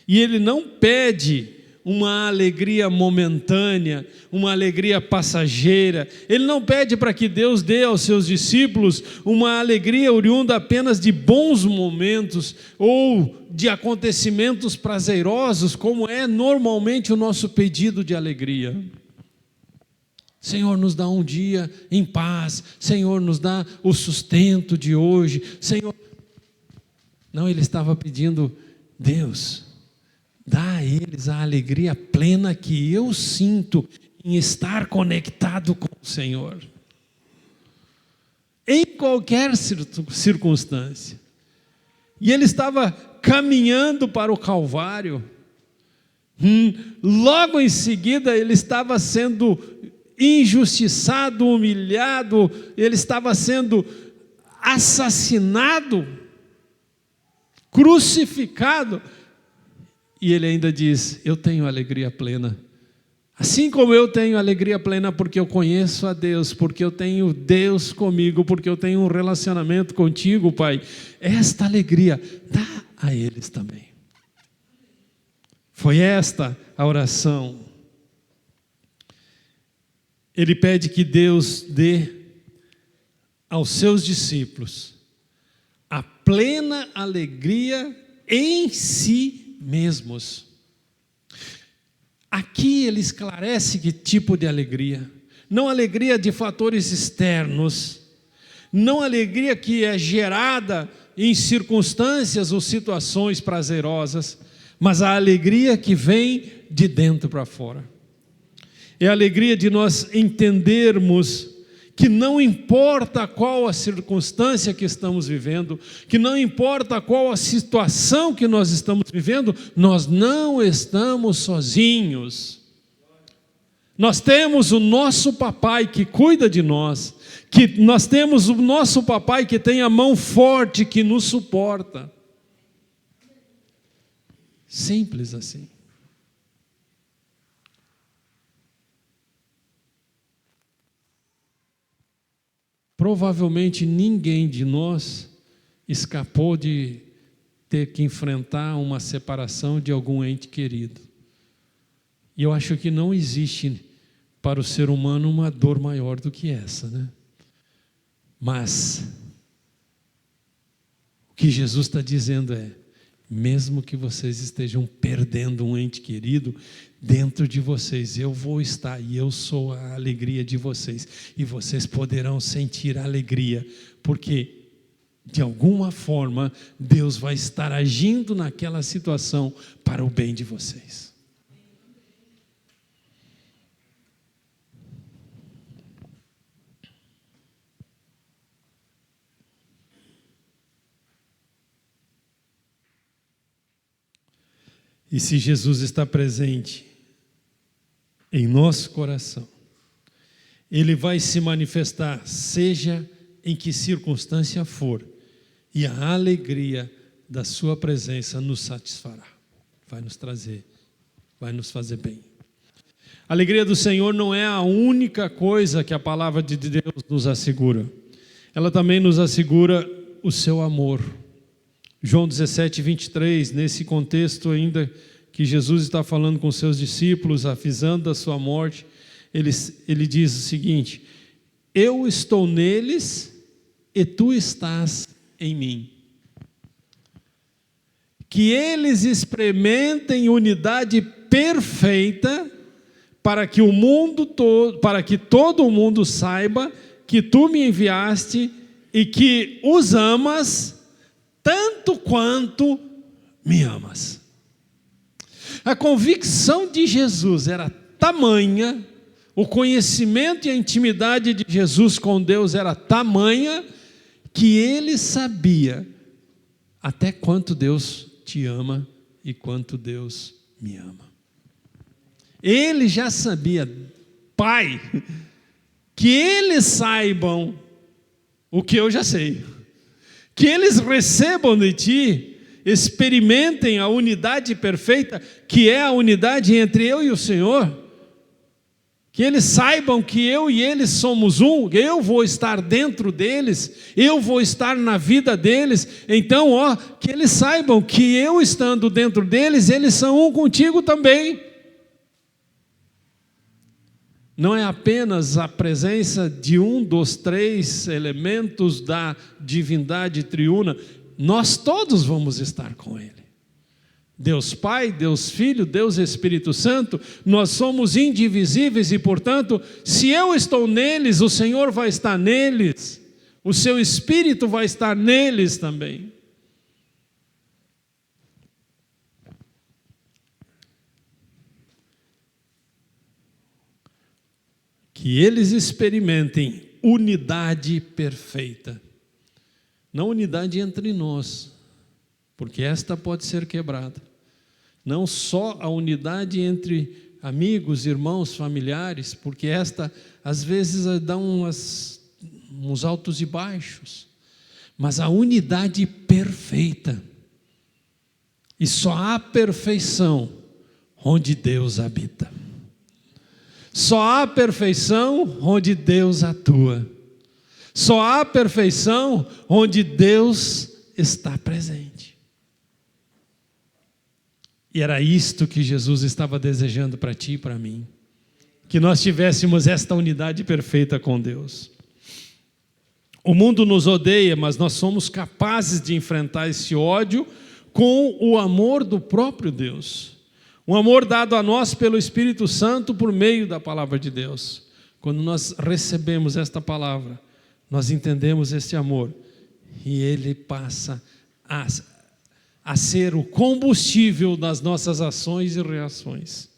E ele não pede uma alegria momentânea, uma alegria passageira. Ele não pede para que Deus dê aos seus discípulos uma alegria oriunda apenas de bons momentos ou de acontecimentos prazerosos, como é normalmente o nosso pedido de alegria. Senhor, nos dá um dia em paz. Senhor, nos dá o sustento de hoje. Senhor, não, ele estava pedindo: Deus, dá a eles a alegria plena que eu sinto em estar conectado com o Senhor. Em qualquer circunstância. E ele estava caminhando para o Calvário. Logo em seguida ele estava sendo injustiçado, humilhado, ele estava sendo assassinado, crucificado. E ele ainda diz: eu tenho alegria plena. Assim como eu tenho alegria plena porque eu conheço a Deus, porque eu tenho Deus comigo, porque eu tenho um relacionamento contigo, Pai. Esta alegria dá a eles também. Foi esta a oração. Ele pede que Deus dê aos seus discípulos a plena alegria em si mesmos. Aqui ele esclarece que tipo de alegria. Não alegria de fatores externos, não alegria que é gerada em circunstâncias ou situações prazerosas, mas a alegria que vem de dentro para fora. É a alegria de nós entendermos que não importa qual a circunstância que estamos vivendo, que não importa qual a situação que nós estamos vivendo, nós não estamos sozinhos. Nós temos o nosso papai que cuida de nós, que nós temos o nosso papai que tem a mão forte que nos suporta. Simples assim. Provavelmente ninguém de nós escapou de ter que enfrentar uma separação de algum ente querido. E eu acho que não existe para o ser humano uma dor maior do que essa, né? Mas o que Jesus está dizendo é: mesmo que vocês estejam perdendo um ente querido, dentro de vocês eu vou estar, e eu sou a alegria de vocês, e vocês poderão sentir a alegria, porque de alguma forma Deus vai estar agindo naquela situação para o bem de vocês. E se Jesus está presente em nosso coração, Ele vai se manifestar, seja em que circunstância for, e a alegria da sua presença nos satisfará, vai nos trazer, vai nos fazer bem. A alegria do Senhor não é a única coisa que a palavra de Deus nos assegura, ela também nos assegura o seu amor. João 17, 23, nesse contexto ainda que Jesus está falando com seus discípulos, avisando da sua morte, ele diz o seguinte: eu estou neles e tu estás em mim. Que eles experimentem unidade perfeita, para que o mundo todo, para que todo o mundo saiba que tu me enviaste e que os amas tanto quanto me amas. A convicção de Jesus era tamanha, o conhecimento e a intimidade de Jesus com Deus era tamanha, que ele sabia até quanto Deus te ama e quanto Deus me ama. Ele já sabia: Pai, que eles saibam o que eu já sei, que eles recebam de ti, experimentem a unidade perfeita, que é a unidade entre eu e o Senhor, que eles saibam que eu e eles somos um, eu vou estar dentro deles, eu vou estar na vida deles. Então, que eles saibam que eu estando dentro deles, eles são um contigo também. Não é apenas a presença de um dos três elementos da divindade triuna, nós todos vamos estar com Ele. Deus Pai, Deus Filho, Deus Espírito Santo, nós somos indivisíveis e, portanto, se eu estou neles, o Senhor vai estar neles, o seu Espírito vai estar neles também. Que eles experimentem unidade perfeita, não unidade entre nós, porque esta pode ser quebrada. Não só a unidade entre amigos, irmãos, familiares, porque esta às vezes dá uns altos e baixos, mas a unidade perfeita. E só há perfeição onde Deus habita. Só há perfeição onde Deus atua. Só há perfeição onde Deus está presente. E era isto que Jesus estava desejando para ti e para mim, que nós tivéssemos esta unidade perfeita com Deus. O mundo nos odeia, mas nós somos capazes de enfrentar esse ódio com o amor do próprio Deus. Um amor dado a nós pelo Espírito Santo por meio da palavra de Deus. Quando nós recebemos esta palavra, nós entendemos este amor e ele passa a ser o combustível das nossas ações e reações.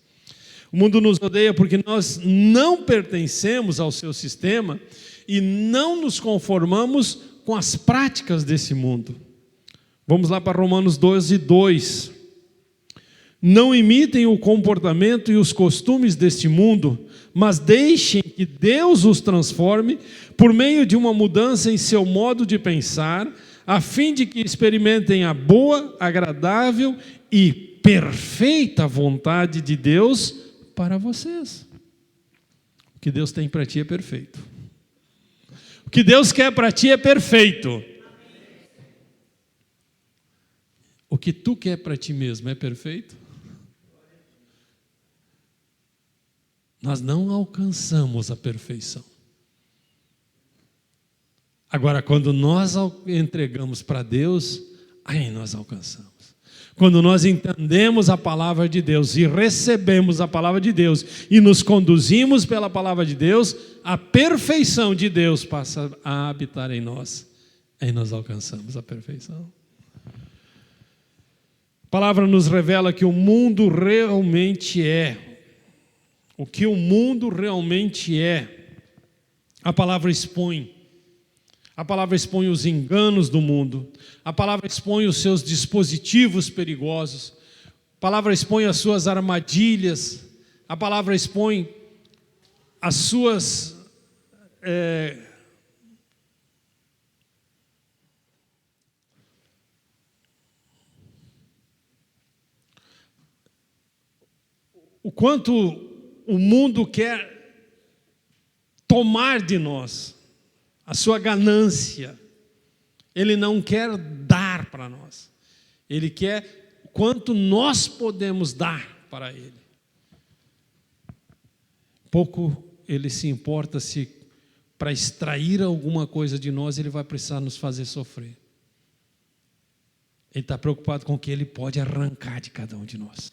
O mundo nos odeia porque nós não pertencemos ao seu sistema e não nos conformamos com as práticas desse mundo. Vamos lá para Romanos 12:2. Não imitem o comportamento e os costumes deste mundo, mas deixem que Deus os transforme por meio de uma mudança em seu modo de pensar, a fim de que experimentem a boa, agradável e perfeita vontade de Deus para vocês. O que Deus tem para ti é perfeito. O que Deus quer para ti é perfeito. O que tu quer para ti mesmo é perfeito? Nós não alcançamos a perfeição. Agora, quando nós entregamos para Deus, aí nós alcançamos. Quando nós entendemos a palavra de Deus e recebemos a palavra de Deus e nos conduzimos pela palavra de Deus, a perfeição de Deus passa a habitar em nós. Aí nós alcançamos a perfeição. A palavra nos revela que o mundo realmente é. O que o mundo realmente é. A palavra expõe. A palavra expõe os enganos do mundo. A palavra expõe os seus dispositivos perigosos. A palavra expõe as suas armadilhas. A palavra expõe as suas o quanto o mundo quer tomar de nós, a sua ganância. Ele não quer dar para nós. Ele quer quanto nós podemos dar para Ele. Pouco Ele se importa se para extrair alguma coisa de nós Ele vai precisar nos fazer sofrer. Ele está preocupado com o que Ele pode arrancar de cada um de nós.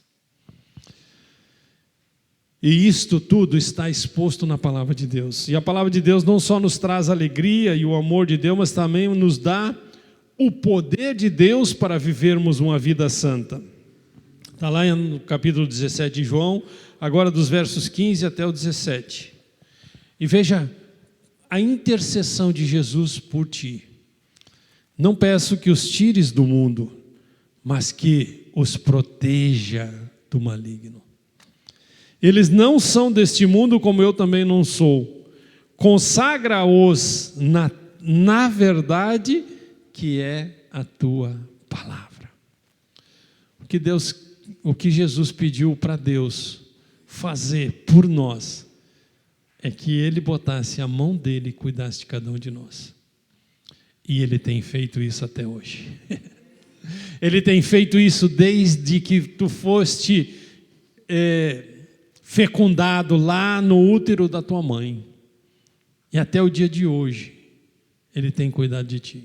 E isto tudo está exposto na palavra de Deus. E a palavra de Deus não só nos traz alegria e o amor de Deus, mas também nos dá o poder de Deus para vivermos uma vida santa. Está lá no capítulo 17 de João, agora dos versos 15 até o 17. E veja a intercessão de Jesus por ti. Não peço que os tires do mundo, mas que os proteja do maligno. Eles não são deste mundo, como eu também não sou. consagra-os na verdade que é a tua palavra. O que Jesus pediu para Deus fazer por nós é que Ele botasse a mão dele e cuidasse de cada um de nós. E Ele tem feito isso até hoje. Ele tem feito isso desde que tu foste fecundado lá no útero da tua mãe. E até o dia de hoje, Ele tem cuidado de ti.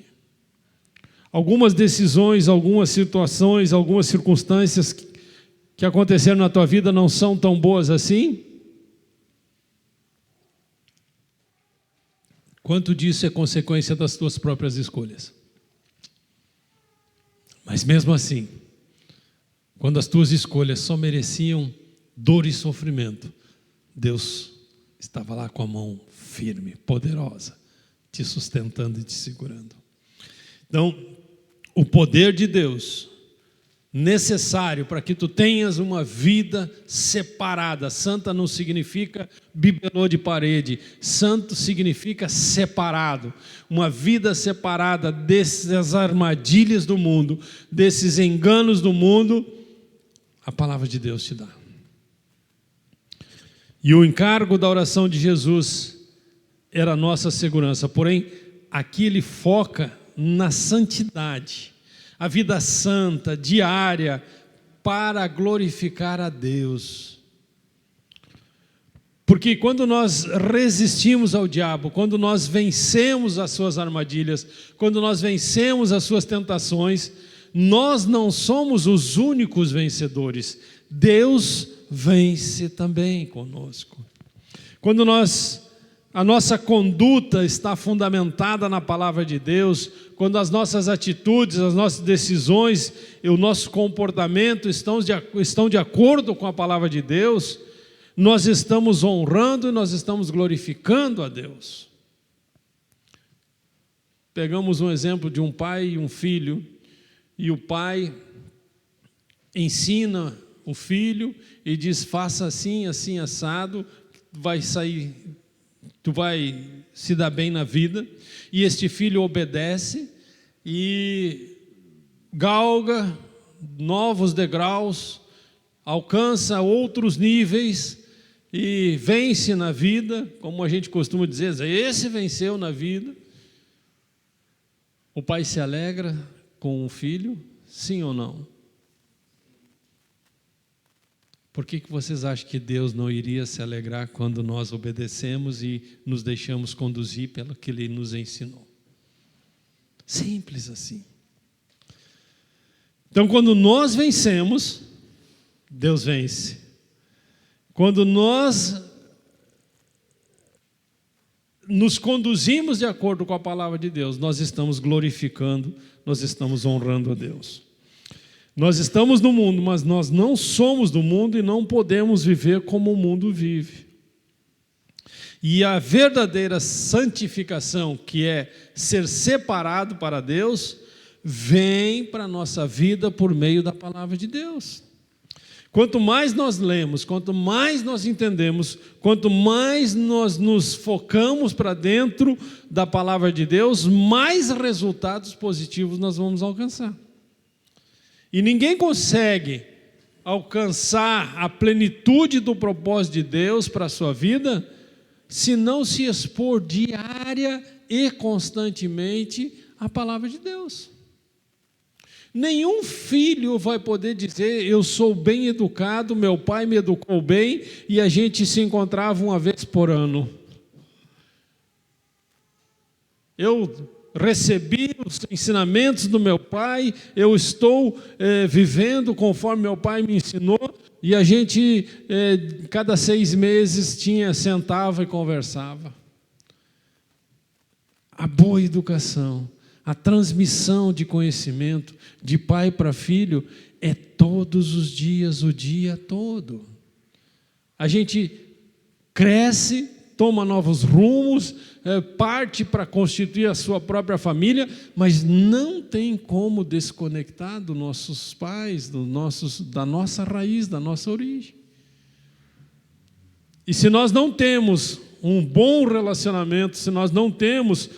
Algumas decisões, algumas situações, algumas circunstâncias que aconteceram na tua vida não são tão boas assim? Quanto disso é consequência das tuas próprias escolhas? Mas mesmo assim, quando as tuas escolhas só mereciam dor e sofrimento, Deus estava lá com a mão firme, poderosa, te sustentando e te segurando. Então, o poder de Deus, necessário para que tu tenhas uma vida separada. Santa não significa bibelô de parede. Santo significa separado. Uma vida separada dessas armadilhas do mundo, desses enganos do mundo, a palavra de Deus te dá. E o encargo da oração de Jesus era a nossa segurança. Porém, aqui ele foca na santidade, a vida santa, diária, para glorificar a Deus. Porque quando nós resistimos ao diabo, quando nós vencemos as suas armadilhas, quando nós vencemos as suas tentações, nós não somos os únicos vencedores. Deus vence também conosco. Quando a nossa conduta está fundamentada na palavra de Deus, quando as nossas atitudes, as nossas decisões e o nosso comportamento estão de acordo com a palavra de Deus, nós estamos honrando e nós estamos glorificando a Deus. Pegamos um exemplo de um pai e um filho, e o pai ensina o filho e diz: faça assim, assim, assado, tu vai se dar bem na vida. E este filho obedece e galga novos degraus, alcança outros níveis e vence na vida, como a gente costuma dizer, esse venceu na vida. O pai se alegra com o filho, sim ou não? Por que vocês acham que Deus não iria se alegrar quando nós obedecemos e nos deixamos conduzir pelo que Ele nos ensinou? Simples assim. Então, quando nós vencemos, Deus vence. Quando nós nos conduzimos de acordo com a palavra de Deus, nós estamos glorificando, nós estamos honrando a Deus. Nós estamos no mundo, mas nós não somos do mundo e não podemos viver como o mundo vive. E a verdadeira santificação, que é ser separado para Deus, vem para a nossa vida por meio da palavra de Deus. Quanto mais nós lemos, quanto mais nós entendemos, quanto mais nós nos focamos para dentro da palavra de Deus, mais resultados positivos nós vamos alcançar. E ninguém consegue alcançar a plenitude do propósito de Deus para a sua vida se não se expor diária e constantemente à palavra de Deus. Nenhum filho vai poder dizer: eu sou bem educado, meu pai me educou bem e a gente se encontrava uma vez por ano. Eu recebi os ensinamentos do meu pai, eu estou vivendo conforme meu pai me ensinou, e a gente, cada 6 meses, sentava e conversava. A boa educação, a transmissão de conhecimento de pai para filho é todos os dias, o dia todo. A gente cresce, toma novos rumos, parte para constituir a sua própria família, mas não tem como desconectar dos nossos pais, da nossa raiz, da nossa origem. E se nós não temos um bom relacionamento, se nós não temos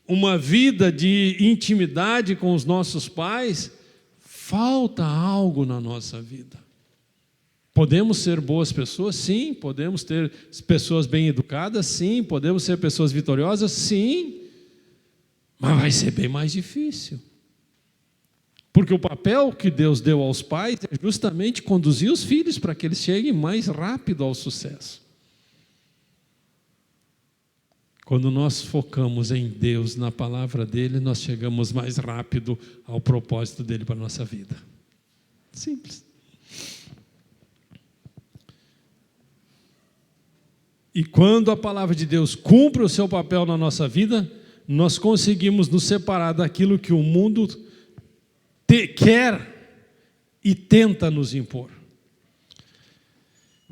uma vida de intimidade com os nossos pais, falta algo na nossa vida. Podemos ser boas pessoas? Sim. Podemos ter pessoas bem educadas? Sim. Podemos ser pessoas vitoriosas? Sim. Mas vai ser bem mais difícil. Porque o papel que Deus deu aos pais é justamente conduzir os filhos para que eles cheguem mais rápido ao sucesso. Quando nós focamos em Deus, na palavra dele, nós chegamos mais rápido ao propósito dele para a nossa vida. Simples. E quando a palavra de Deus cumpre o seu papel na nossa vida, nós conseguimos nos separar daquilo que o mundo quer e tenta nos impor.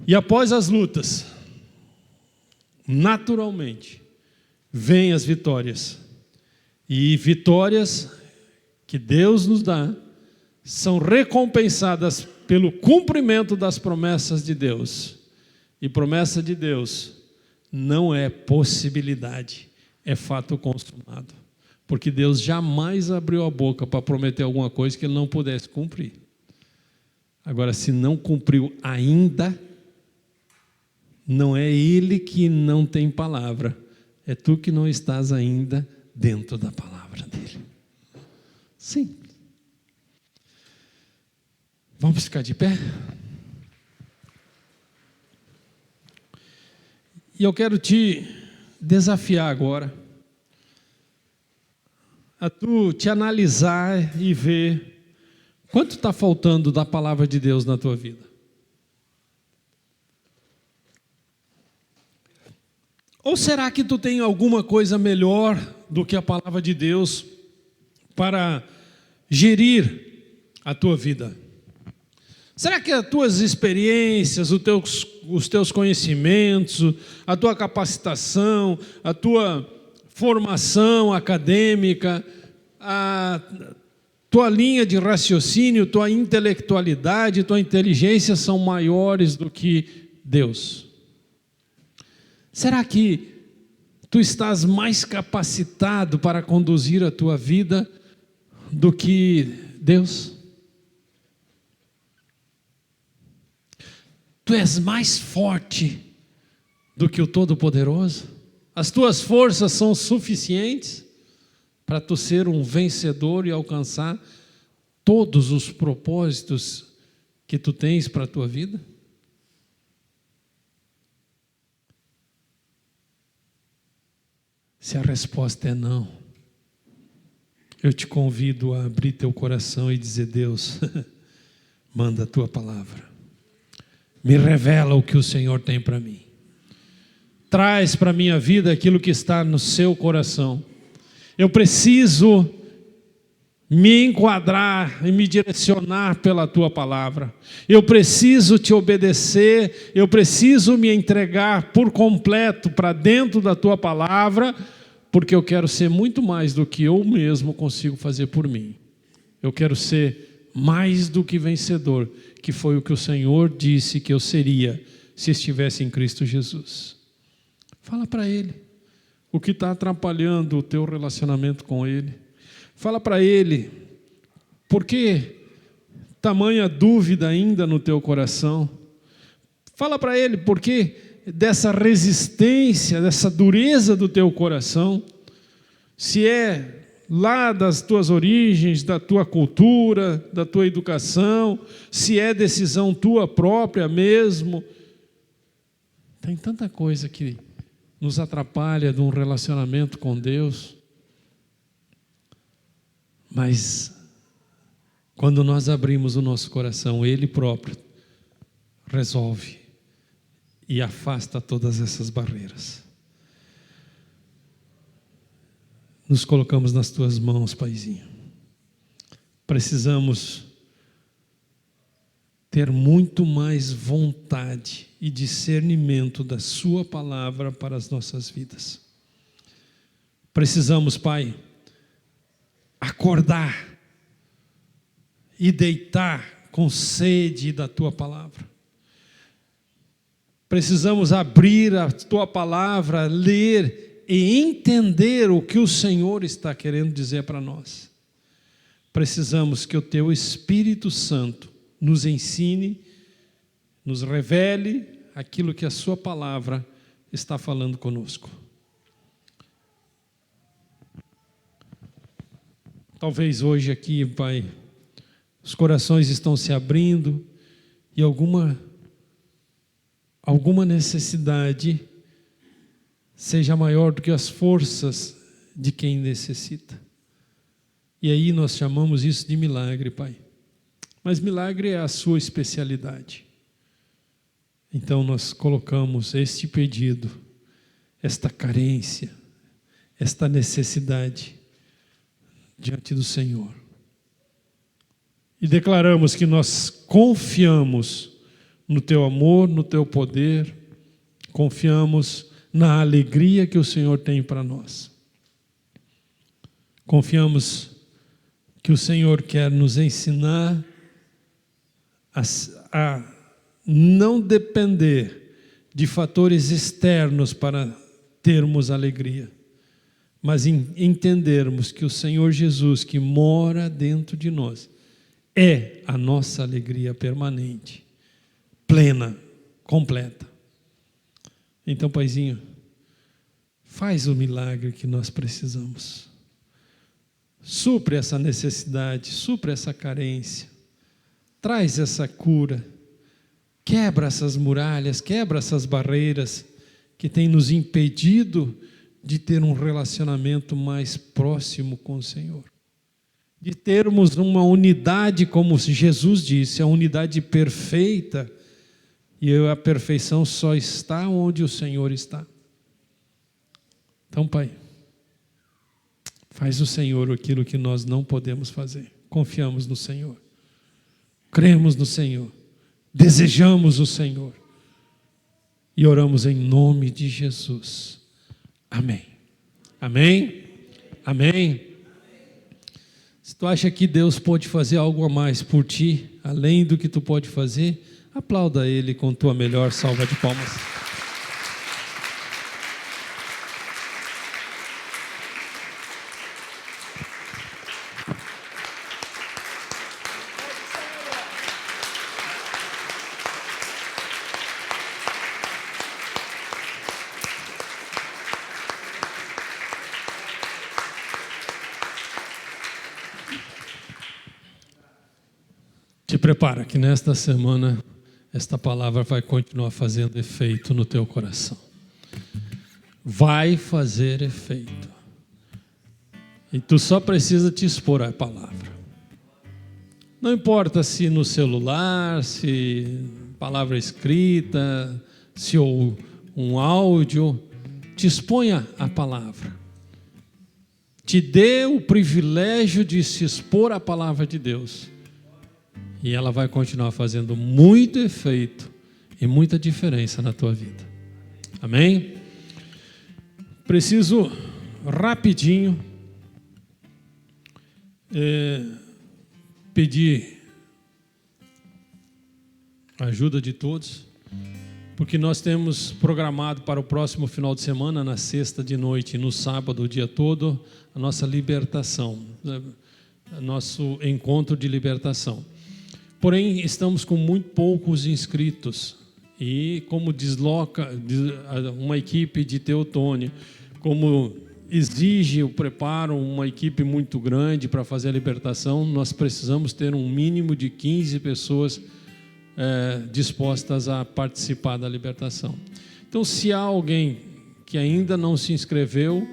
E após as lutas, naturalmente, vêm as vitórias. E vitórias que Deus nos dá são recompensadas pelo cumprimento das promessas de Deus. E promessa de Deus não é possibilidade, é fato consumado. Porque Deus jamais abriu a boca para prometer alguma coisa que Ele não pudesse cumprir. Agora, se não cumpriu ainda, não é Ele que não tem palavra, é tu que não estás ainda dentro da palavra dEle. Sim. Vamos ficar de pé? E eu quero te desafiar agora a tu te analisar e ver quanto está faltando da palavra de Deus na tua vida. Ou será que tu tem alguma coisa melhor do que a palavra de Deus para gerir a tua vida? Será que as tuas experiências, os teus conhecimentos, a tua capacitação, a tua formação acadêmica, a tua linha de raciocínio, tua intelectualidade, tua inteligência são maiores do que Deus? Será que tu estás mais capacitado para conduzir a tua vida do que Deus? Tu és mais forte do que o Todo-Poderoso? As tuas forças são suficientes para tu ser um vencedor e alcançar todos os propósitos que tu tens para a tua vida? Se a resposta é não, eu te convido a abrir teu coração e dizer: Deus, manda a tua palavra. Me revela o que o Senhor tem para mim. Traz para a minha vida aquilo que está no seu coração. Eu preciso me enquadrar e me direcionar pela tua palavra. Eu preciso te obedecer, eu preciso me entregar por completo para dentro da tua palavra, porque eu quero ser muito mais do que eu mesmo consigo fazer por mim. Eu quero ser mais do que vencedor, que foi o que o Senhor disse que eu seria se estivesse em Cristo Jesus. Fala para Ele o que está atrapalhando o teu relacionamento com Ele. Fala para Ele por que tamanha dúvida ainda no teu coração. Fala para Ele por que dessa resistência, dessa dureza do teu coração. Se é lá das tuas origens, da tua cultura, da tua educação, se é decisão tua própria mesmo. Tem tanta coisa que nos atrapalha de um relacionamento com Deus. Mas quando nós abrimos o nosso coração, Ele próprio resolve e afasta todas essas barreiras. Nos colocamos nas tuas mãos, Paizinho. Precisamos ter muito mais vontade e discernimento da sua palavra para as nossas vidas. Precisamos, Pai, acordar e deitar com sede da tua palavra. Precisamos abrir a Tua palavra, ler e entender o que o Senhor está querendo dizer para nós. Precisamos que o Teu Espírito Santo nos ensine, nos revele aquilo que a Sua palavra está falando conosco. Talvez hoje aqui, Pai, os corações estão se abrindo e alguma necessidade seja maior do que as forças de quem necessita. E aí nós chamamos isso de milagre, Pai. Mas milagre é a Sua especialidade. Então nós colocamos este pedido, esta carência, esta necessidade diante do Senhor. E declaramos que nós confiamos no Teu amor, no Teu poder, confiamos na alegria que o Senhor tem para nós. Confiamos que o Senhor quer nos ensinar a não depender de fatores externos para termos alegria, mas entendermos que o Senhor Jesus, que mora dentro de nós, é a nossa alegria permanente, plena, completa. Então, Paizinho, faz o milagre que nós precisamos. Supre essa necessidade, supre essa carência, traz essa cura, quebra essas muralhas, quebra essas barreiras que têm nos impedido de ter um relacionamento mais próximo com o Senhor. De termos uma unidade, como Jesus disse, a unidade perfeita, e a perfeição só está onde o Senhor está. Então, Pai, faz o Senhor aquilo que nós não podemos fazer. Confiamos no Senhor, cremos no Senhor, desejamos o Senhor e oramos em nome de Jesus. Amém. Amém. Amém. Se tu acha que Deus pode fazer algo a mais por ti, além do que tu pode fazer, aplauda Ele com tua melhor salva de palmas. Te prepara que nesta semana esta palavra vai continuar fazendo efeito no teu coração. Vai fazer efeito. E tu só precisa te expor à palavra. Não importa se no celular, se palavra escrita, se ou um áudio, te exponha à palavra. Te dê o privilégio de se expor à palavra de Deus. E ela vai continuar fazendo muito efeito e muita diferença na tua vida. Amém? Preciso rapidinho pedir a ajuda de todos, porque nós temos programado para o próximo final de semana, na sexta de noite e no sábado o dia todo, a nossa libertação, nosso encontro de libertação. Porém, estamos com muito poucos inscritos e como desloca uma equipe de Teotônia, como exige o preparo, uma equipe muito grande para fazer a libertação, nós precisamos ter um mínimo de 15 pessoas dispostas a participar da libertação. Então, se há alguém que ainda não se inscreveu,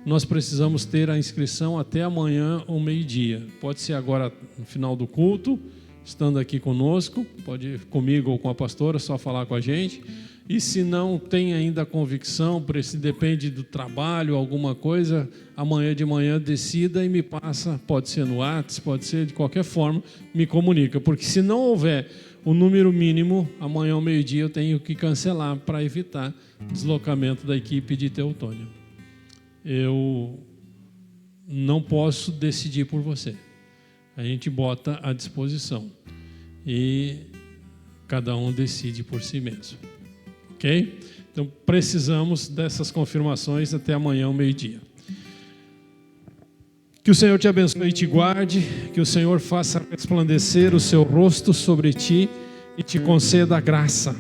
nós precisamos ter a inscrição até amanhã ao meio-dia. Pode ser agora no final do culto, estando aqui conosco, pode ir comigo ou com a pastora, só falar com a gente. E se não tem ainda convicção, se depende do trabalho, alguma coisa, amanhã de manhã decida e me passa, pode ser no WhatsApp, pode ser de qualquer forma, me comunica. Porque se não houver o número mínimo, amanhã ao meio-dia eu tenho que cancelar para evitar deslocamento da equipe de Teotônia. Eu não posso decidir por você. A gente bota à disposição e cada um decide por si mesmo. Ok? Então precisamos dessas confirmações até amanhã, ao meio-dia. Que o Senhor te abençoe e te guarde, que o Senhor faça resplandecer o seu rosto sobre ti e te conceda a graça.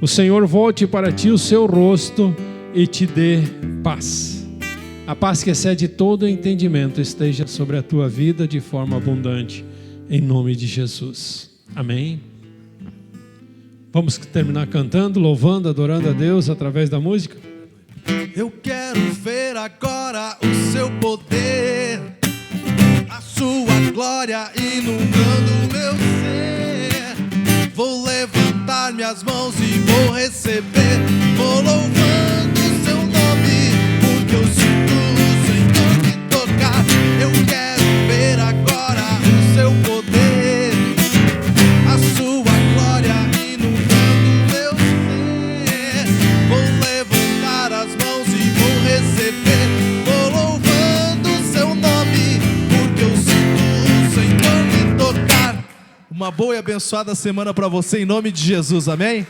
O Senhor volte para ti o seu rosto e te dê paz. A paz que excede todo entendimento esteja sobre a tua vida de forma abundante, em nome de Jesus. Amém. Vamos terminar cantando, louvando, adorando a Deus através da música? Eu quero ver agora o seu poder, a sua glória inundando o meu ser. Vou levantar minhas mãos e vou receber. Vou louvando o seu nome, porque eu sinto o Senhor me tocar. Eu quero ver agora o seu poder, a sua glória inundando o meu ser. Vou levantar as mãos e vou receber. Vou louvando o seu nome, porque eu sinto o Senhor me tocar. Uma boa e abençoada semana para você, em nome de Jesus, amém?